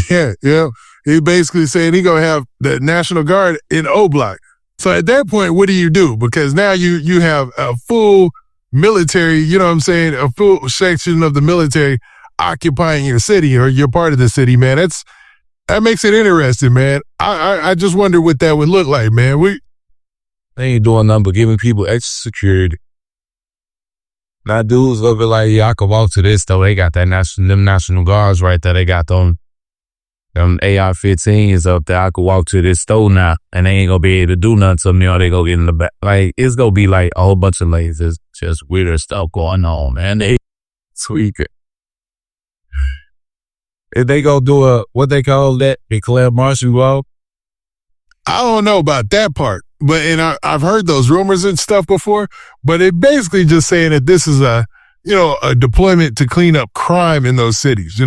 Yeah, yeah. He basically saying he gonna have the National Guard in O Block. So at that point, what do? Because now you have a full military, you know what I'm saying, a full section of the military occupying your city or you're part of the city, man. That makes it interesting, man. I just wonder what that would look like, man. They ain't doing nothing but giving people extra security. Now dudes over like, yeah, I could walk to this though. They got them National Guards right there. They got them AR-15s up there. I could walk to this store now and they ain't gonna be able to do nothing to me or they go get in the back. Like, it's gonna be like a whole bunch of ladies. Just weirder stuff going on, man. They tweaking. If they go do what they call that, declare martial law. I don't know about that part, but I've heard those rumors and stuff before, but it basically just saying that this is a deployment to clean up crime in those cities,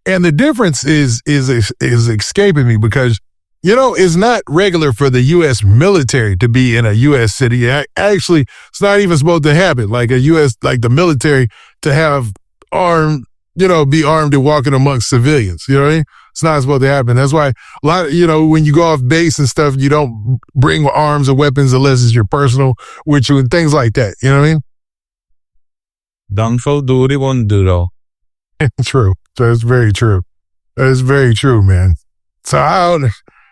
and the difference is escaping me because, it's not regular for the U.S. military to be in a U.S. city. Actually, it's not even supposed to happen. Like like the military to have armed, be armed and walking amongst civilians. You know what I mean? It's not supposed to happen. That's why a lot of, when you go off base and stuff, you don't bring arms or weapons unless it's your personal with you and things like that. You know what I mean? Dumb folk do what they want to do, though. True. That's very true. That's very true, man. So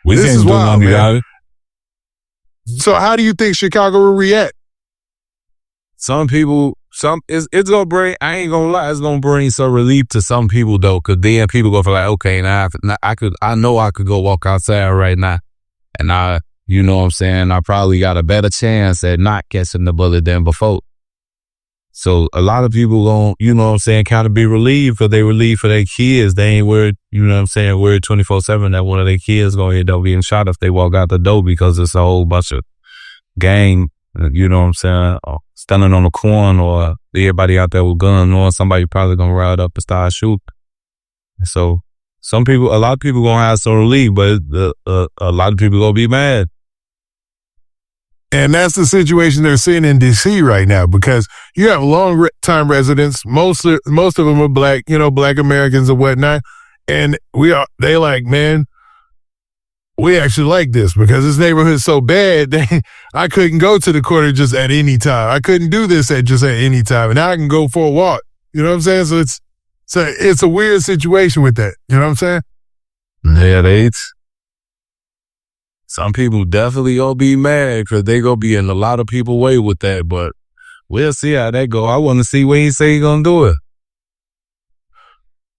this is wild, man. So how do you think Chicago will react? Some people, it's gonna bring. I ain't gonna lie, it's gonna bring some relief to some people though, because then people go for like, okay, now I know I could go walk outside right now, and you know what I'm saying, I probably got a better chance at not catching the bullet than before. So a lot of people gon', you know what I'm saying, kind of be relieved because they relieved for their kids. They ain't worried, you know what I'm saying, worried 24/7 that one of their kids gonna end up being shot if they walk out the door because it's a whole bunch of gang, you know what I'm saying, standing on the corner or everybody out there with guns or somebody probably gonna ride up and start shooting. So a lot of people gonna have some relief, but a lot of people gonna be mad. And that's the situation they're seeing in D.C. right now because you have long-time residents. Most of them are black, black Americans and whatnot. And they like, man, we actually like this because this neighborhood's so bad that I couldn't go to the corner just at any time. I couldn't do this at any time. And now I can go for a walk. You know what I'm saying? So it's a weird situation with that. You know what I'm saying? Yeah, some people definitely gonna be mad because they gonna be in a lot of people's way with that, but we'll see how that go. I want to see when he say he gonna do it.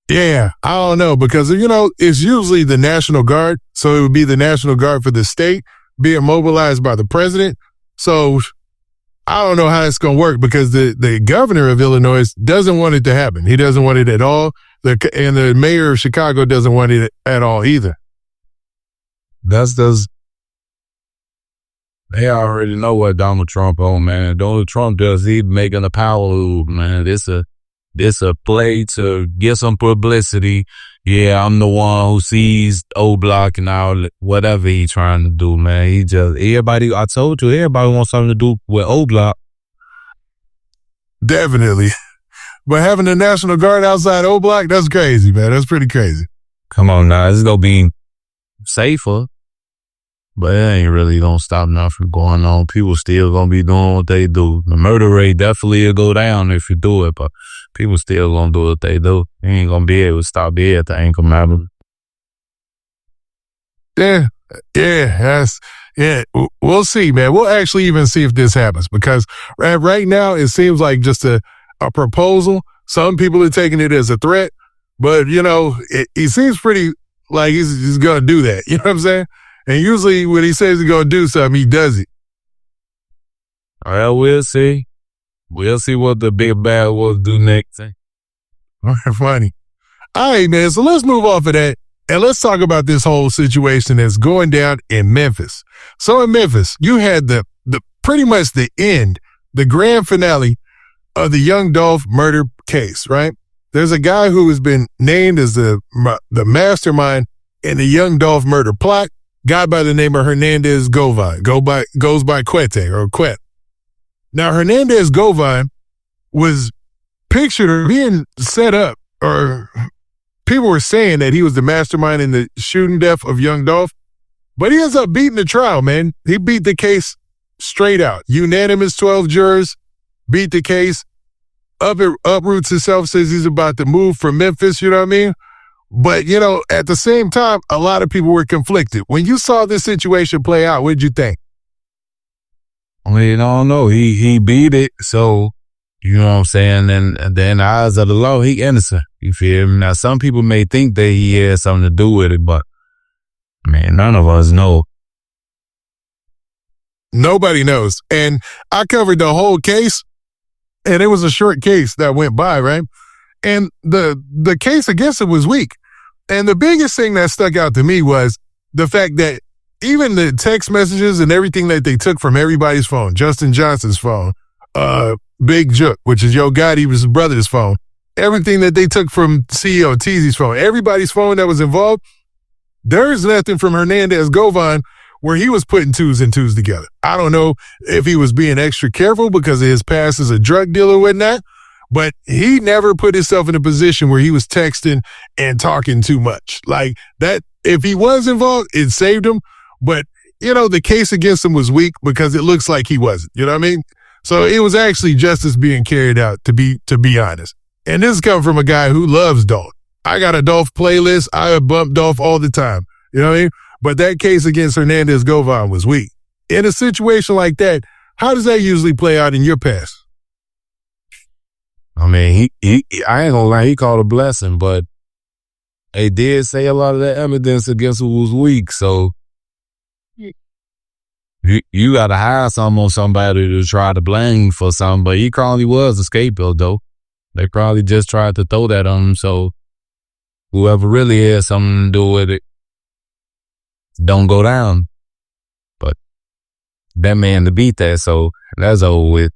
Yeah, I don't know because, it's usually the National Guard. So it would be the National Guard for the state being mobilized by the president. So I don't know how it's going to work because the governor of Illinois doesn't want it to happen. He doesn't want it at all. And the mayor of Chicago doesn't want it at all either. They already know what Donald Trump on, man. Donald Trump does, he making a power move, man. This a play to get some publicity. Yeah, I'm the one who sees O Block and all whatever he trying to do, man. I told you, everybody wants something to do with O Block. Definitely. But having the National Guard outside O Block, that's crazy, man. That's pretty crazy. Come on now, it's gonna be safer. But it ain't really gonna stop nothing from going on. People still gonna be doing what they do. The murder rate definitely will go down if you do it, but people still gonna do what they do. You ain't gonna be able to stop everything from happening. Yeah. We'll see, man. We'll actually even see if this happens because right now it seems like just a proposal. Some people are taking it as a threat, but he seems pretty like he's gonna do that. You know what I'm saying? And usually when he says he's going to do something, he does it. Well, we'll see. We'll see what the big bad will do next. Funny. All right, man. So let's move off of that. And let's talk about this whole situation that's going down in Memphis. So in Memphis, you had the pretty much the grand finale of the Young Dolph murder case, right? There's a guy who has been named as the mastermind in the Young Dolph murder plot. Guy by the name of Hernandez Govan, goes by Quete or Quet. Now, Hernandez Govan was pictured being set up or people were saying that he was the mastermind in the shooting death of Young Dolph, but he ends up beating the trial, man. He beat the case straight out. Unanimous 12 jurors beat the case. Uproots himself, says he's about to move from Memphis, you know what I mean? But, you know, at the same time, a lot of people were conflicted. When you saw this situation play out, what did you think? I mean, I don't know. He beat it, so, you know what I'm saying? And in the eyes of the law, he innocent. You feel me? Now, some people may think that he had something to do with it, but, man, none of us know. Nobody knows. And I covered the whole case, and it was a short case that went by, right? And the case against him was weak. And the biggest thing that stuck out to me was the fact that even the text messages and everything that they took from everybody's phone, Justin Johnson's phone, Big Duck, which is Yo Gotti's brother's phone, everything that they took from CEO Teezy's phone, everybody's phone that was involved, there's nothing from Hernandez Govan where he was putting twos and twos together. I don't know if he was being extra careful because of his past as a drug dealer or whatnot, but he never put himself in a position where he was texting and talking too much. Like that, if he was involved, it saved him. But, you know, the case against him was weak because it looks like he wasn't. You know what I mean? So it was actually justice being carried out, to be honest. And this comes from a guy who loves Dolph. I got a Dolph playlist. I bump Dolph all the time. You know what I mean? But that case against Hernandez Govan was weak. In a situation like that, how does that usually play out in your past? I mean, he I ain't gonna lie, he called a blessing, but they did say a lot of that evidence against him was weak, so you gotta hire somebody to try to blame for something, but he probably was a scapegoat, though. They probably just tried to throw that on him, so whoever really had something to do with it don't go down. But that man to beat that, so that's over with.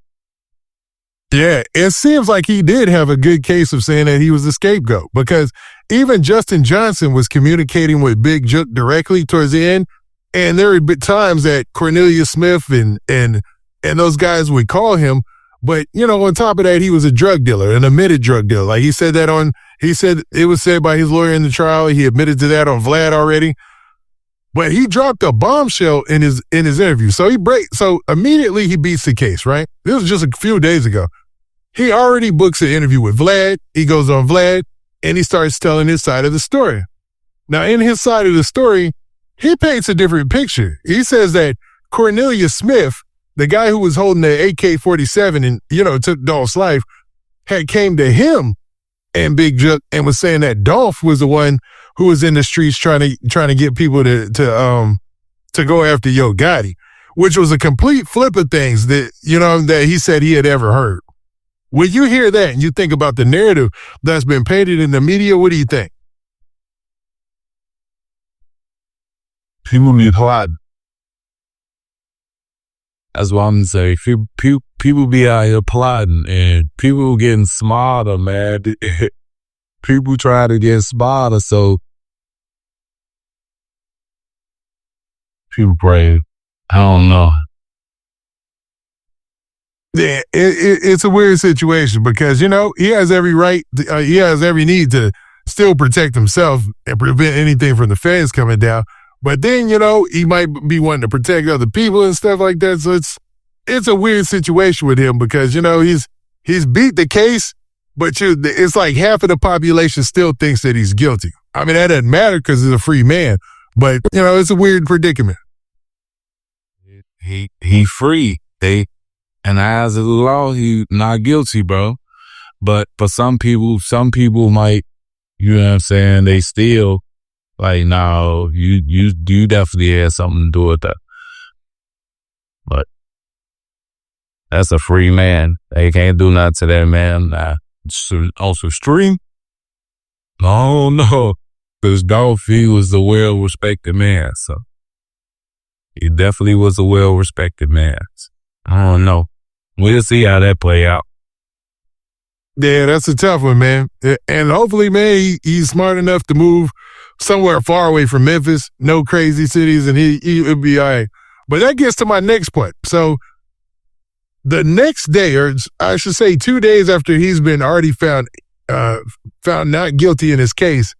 Yeah, it seems like he did have a good case of saying that he was the scapegoat, because even Justin Johnson was communicating with Big Duck directly towards the end, and there had been times that Cornelius Smith and those guys would call him, but, you know, on top of that, he was a drug dealer, an admitted drug dealer. Like he said it was said by his lawyer in the trial, he admitted to that on Vlad already. But he dropped a bombshell in his interview. So immediately he beats the case, right? This was just a few days ago. He already books an interview with Vlad. He goes on Vlad and he starts telling his side of the story. Now, in his side of the story, he paints a different picture. He says that Cornelius Smith, the guy who was holding the AK-47 and, you know, took Dolph's life, had came to him and Big Duck and was saying that Dolph was the one who was in the streets trying to get people to go after Yo Gotti, which was a complete flip of things that, you know, that he said he had ever heard. When you hear that and you think about the narrative that's been painted in the media, what do you think? People need plot. That's what I'm saying. People be out here plotting and people getting smarter, man. People try to get smarter, so people pray. I don't know. Yeah, it's a weird situation because, you know, he has every right, he has every need to still protect himself and prevent anything from the feds coming down. But then, you know, he might be wanting to protect other people and stuff like that. So it's a weird situation with him because, you know, he's beat the case, but it's like half of the population still thinks that he's guilty. I mean, that doesn't matter because he's a free man, but, you know, it's a weird predicament. He free. In the eyes of the law, he not guilty, bro. But for some people might, you know what I'm saying, they still like, no, you definitely had something to do with that. But that's a free man. They can't do nothing to that man. Nah. Also stream? I don't know. Because Dolph, he was a well-respected man, so he definitely was a well-respected man. I don't know. We'll see how that play out. Yeah, that's a tough one, man. And hopefully, man, he's smart enough to move somewhere far away from Memphis, no crazy cities, and he'll be all right. But that gets to my next point. So the next day, or I should say 2 days after he's been already found not guilty in his case,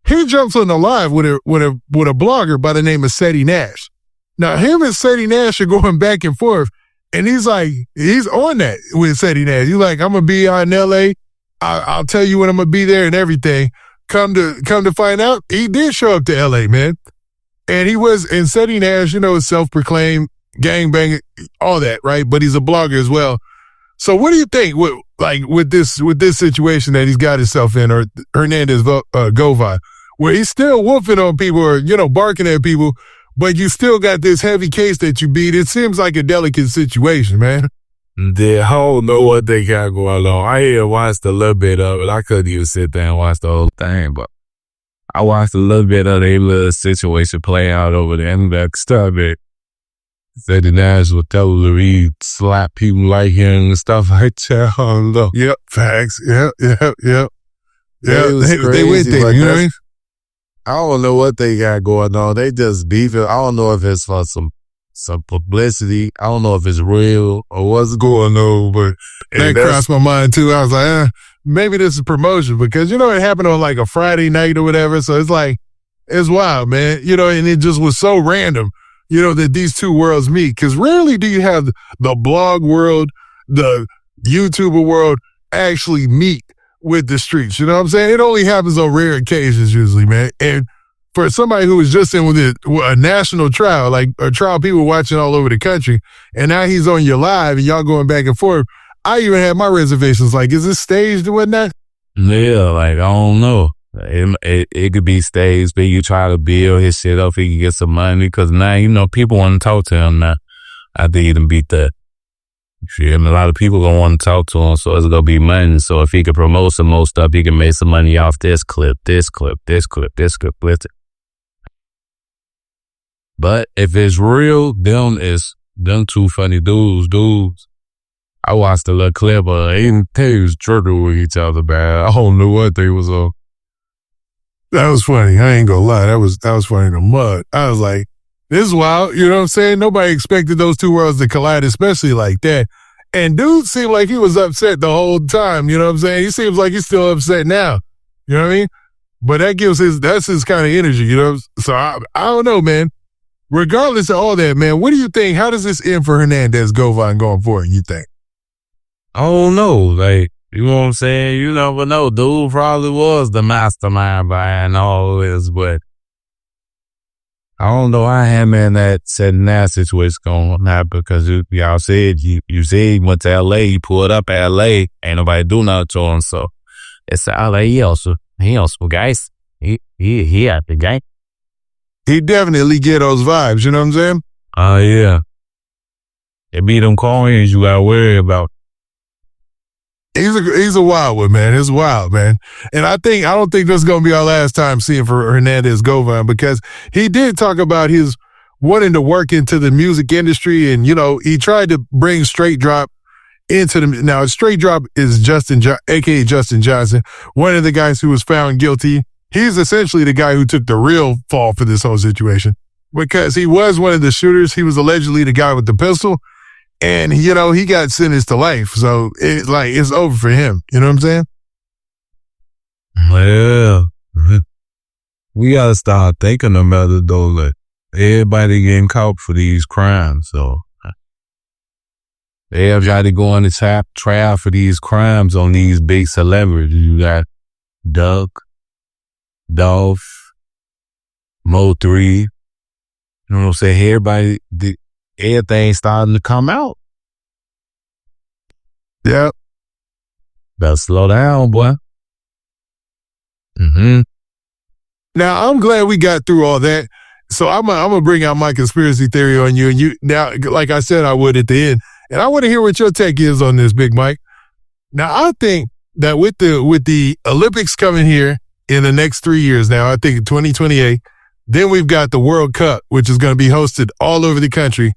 he jumps on the live with a blogger by the name of Ceddy Nash. Now, him and Ceddy Nash are going back and forth, and he's on that with Ceddy Nash. He's like, I'm gonna be out in LA. I'll tell you when I'm gonna be there and everything. Come to find out, he did show up to LA, man. And Ceddy Nash, is self-proclaimed gangbanger, all that, right? But he's a blogger as well. So what do you think with this situation that he's got himself in, or Hernandez Govan, where he's still wolfing on people or, barking at people, but you still got this heavy case that you beat? It seems like a delicate situation, man. I don't know what they got going on. I had watched a little bit of it. I couldn't even sit there and watch the whole thing, but I watched a little bit of their little situation play out over there, and that stuff that Ceddy Nash would tell her he slap people like him and stuff like that. I don't know. Yep, facts. Yep. Yeah, they went there, you know what I mean? I don't know what they got going on. They just beefing. I don't know if it's for some publicity. I don't know if it's real or what's going on, but that crossed my mind too. I was like, maybe this is promotion, because, it happened on like a Friday night or whatever. So it's like, it's wild, man. And it just was so random, that these two worlds meet. Because rarely do you have the blog world, the YouTuber world actually meet with the streets. You know what I'm saying? It only happens on rare occasions usually, man. And for somebody who was just in with a national trial, like a trial people watching all over the country, and now he's on your live and y'all going back and forth, I even had my reservations. Like, is this staged or whatnot? Yeah, like, I don't know. It could be staged, but you try to build his shit up, he can get some money, because now, people want to talk to him now. After he done beat that. Shit, and a lot of people gonna want to talk to him, so it's gonna be money. So if he could promote some more stuff, he can make some money off this clip. But if it's real, them two funny dudes. I watched a little clip of they was jerking with each other, man. I don't know what they was on. That was funny. I ain't gonna lie. That was funny in the mud. I was like, this is wild. You know what I'm saying? Nobody expected those two worlds to collide, especially like that. And dude seemed like he was upset the whole time. You know what I'm saying? He seems like he's still upset now. You know what I mean? But that's his kind of energy, So I don't know, man. Regardless of all that, man, what do you think? How does this end for Hernandez Govan going forward, you think? I don't know. Like, you know what I'm saying? You never know. Dude probably was the mastermind behind all this, but I don't know how him and that Ceddy Nash situation going to happen, because y'all said you said he went to LA, he pulled up at LA, ain't nobody do nothing to him, so it's LA. He also guys. He at the game. He definitely get those vibes, you know what I'm saying? Oh, yeah. It be them coins you gotta worry about. He's a wild one, man. It's wild, man. And I don't think this is going to be our last time seeing for Hernandez Govan, because he did talk about his wanting to work into the music industry. And, he tried to bring Straight Drop into the, now Straight Drop is aka Justin Johnson, one of the guys who was found guilty. He's essentially the guy who took the real fall for this whole situation, because he was one of the shooters. He was allegedly the guy with the pistol. And, he got sentenced to life. So it's over for him. You know what I'm saying? Well, we got to start thinking about it, though. Like, everybody getting caught for these crimes. So everybody going to trial for these crimes on these big celebrities. You got Duck, Dolph, Mo3. You know what I'm saying? Everybody... Everything's starting to come out. Yep. Better slow down, boy. Mm-hmm. Now, I'm glad we got through all that. So I'm gonna bring out my conspiracy theory on you. And you now, like I said I would at the end. And I want to hear what your take is on this, Big Mike. Now, I think that with the Olympics coming here in the next 3 years now, I think 2028, then we've got the World Cup, which is going to be hosted all over the country,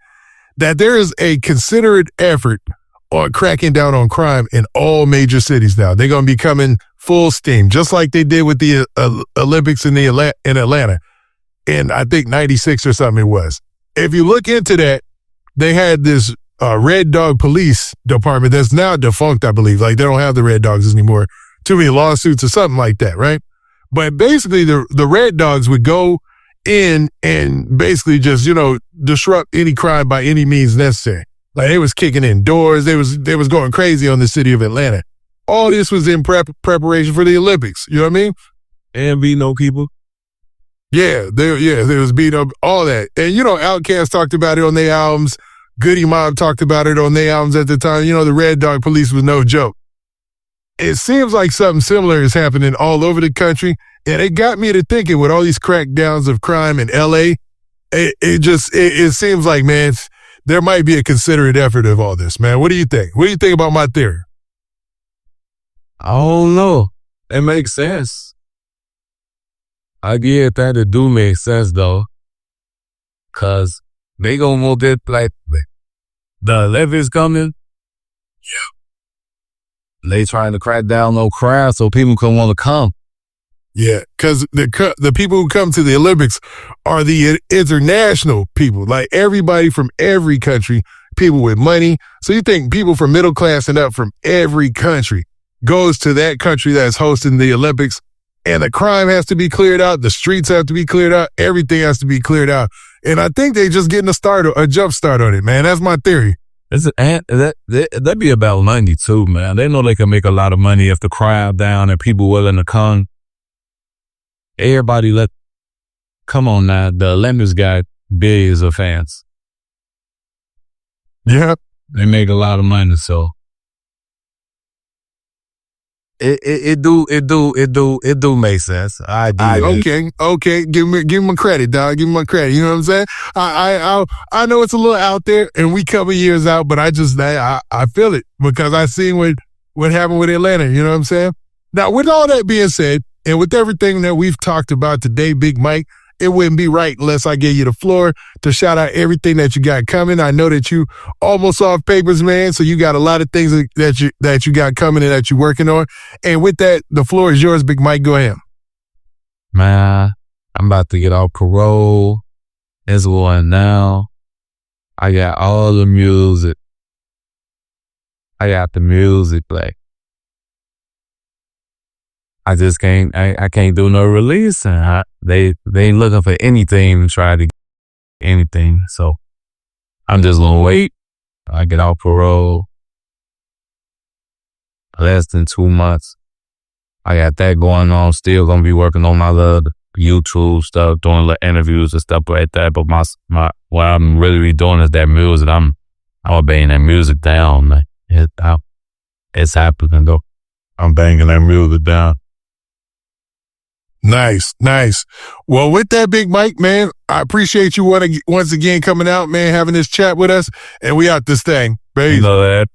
that there is a considerate effort on cracking down on crime in all major cities now. They're going to be coming full steam, just like they did with the Olympics in Atlanta. In, I think, 96 or something it was. If you look into that, they had this Red Dog Police Department that's now defunct, I believe. Like, they don't have the Red Dogs anymore. Too many lawsuits or something like that, right? But basically, the Red Dogs would go in and basically just, disrupt any crime by any means necessary. Like they was kicking in doors. They was going crazy on the city of Atlanta. All this was in preparation for the Olympics. You know what I mean? And be no people. Yeah, they was beat up, all that. And, Outkast talked about it on their albums. Goody Mob talked about it on their albums at the time. The Red Dog Police was no joke. It seems like something similar is happening all over the country. And it got me to thinking with all these crackdowns of crime in L.A., it seems like, man, there might be a considerate effort of all this, man. What do you think? What do you think about my theory? I don't know. It makes sense. I get that it do make sense, though. Because they gonna move it like the Olympics coming. Yeah. They trying to crack down no crowd so people can want to come. Yeah, because the people who come to the Olympics are the international people, like everybody from every country, people with money. So you think people from middle class and up from every country goes to that country that's hosting the Olympics, and the crime has to be cleared out, the streets have to be cleared out, everything has to be cleared out. And I think they just getting a jump start on it, man. That's my theory. That'd be about money too, man. They know they can make a lot of money if the crowd down and people willing to come. Everybody come on now. The Olympics got billions of fans. Yeah. They make a lot of money, so. It do make sense. Okay. Give him a credit, dog. Give him a credit. You know what I'm saying? I know it's a little out there, and we cover years out, but I feel it because I seen what happened with Atlanta. You know what I'm saying? Now, with all that being said, and with everything that we've talked about today, Big Mike, it wouldn't be right unless I gave you the floor to shout out everything that you got coming. I know that you almost off papers, man, so you got a lot of things that you got coming and that you're working on. And with that, the floor is yours, Big Mike. Go ahead. Man, I'm about to get off parole. It's going now. I got all the music. I got the music, like. I just can't. I can't do no release, and they ain't looking for anything to try to get anything. So I'm just gonna wait. I get off parole. Less than 2 months. I got that going on. Still gonna be working on my little YouTube stuff, doing little interviews and stuff like that. But my what I'm really doing is that music. I'm banging that music down. Like, it's happening though. I'm banging that music down. Nice. Well, with that, Big Mike, man, I appreciate you once again coming out, man, having this chat with us, and we out this thing. Baby. You know that.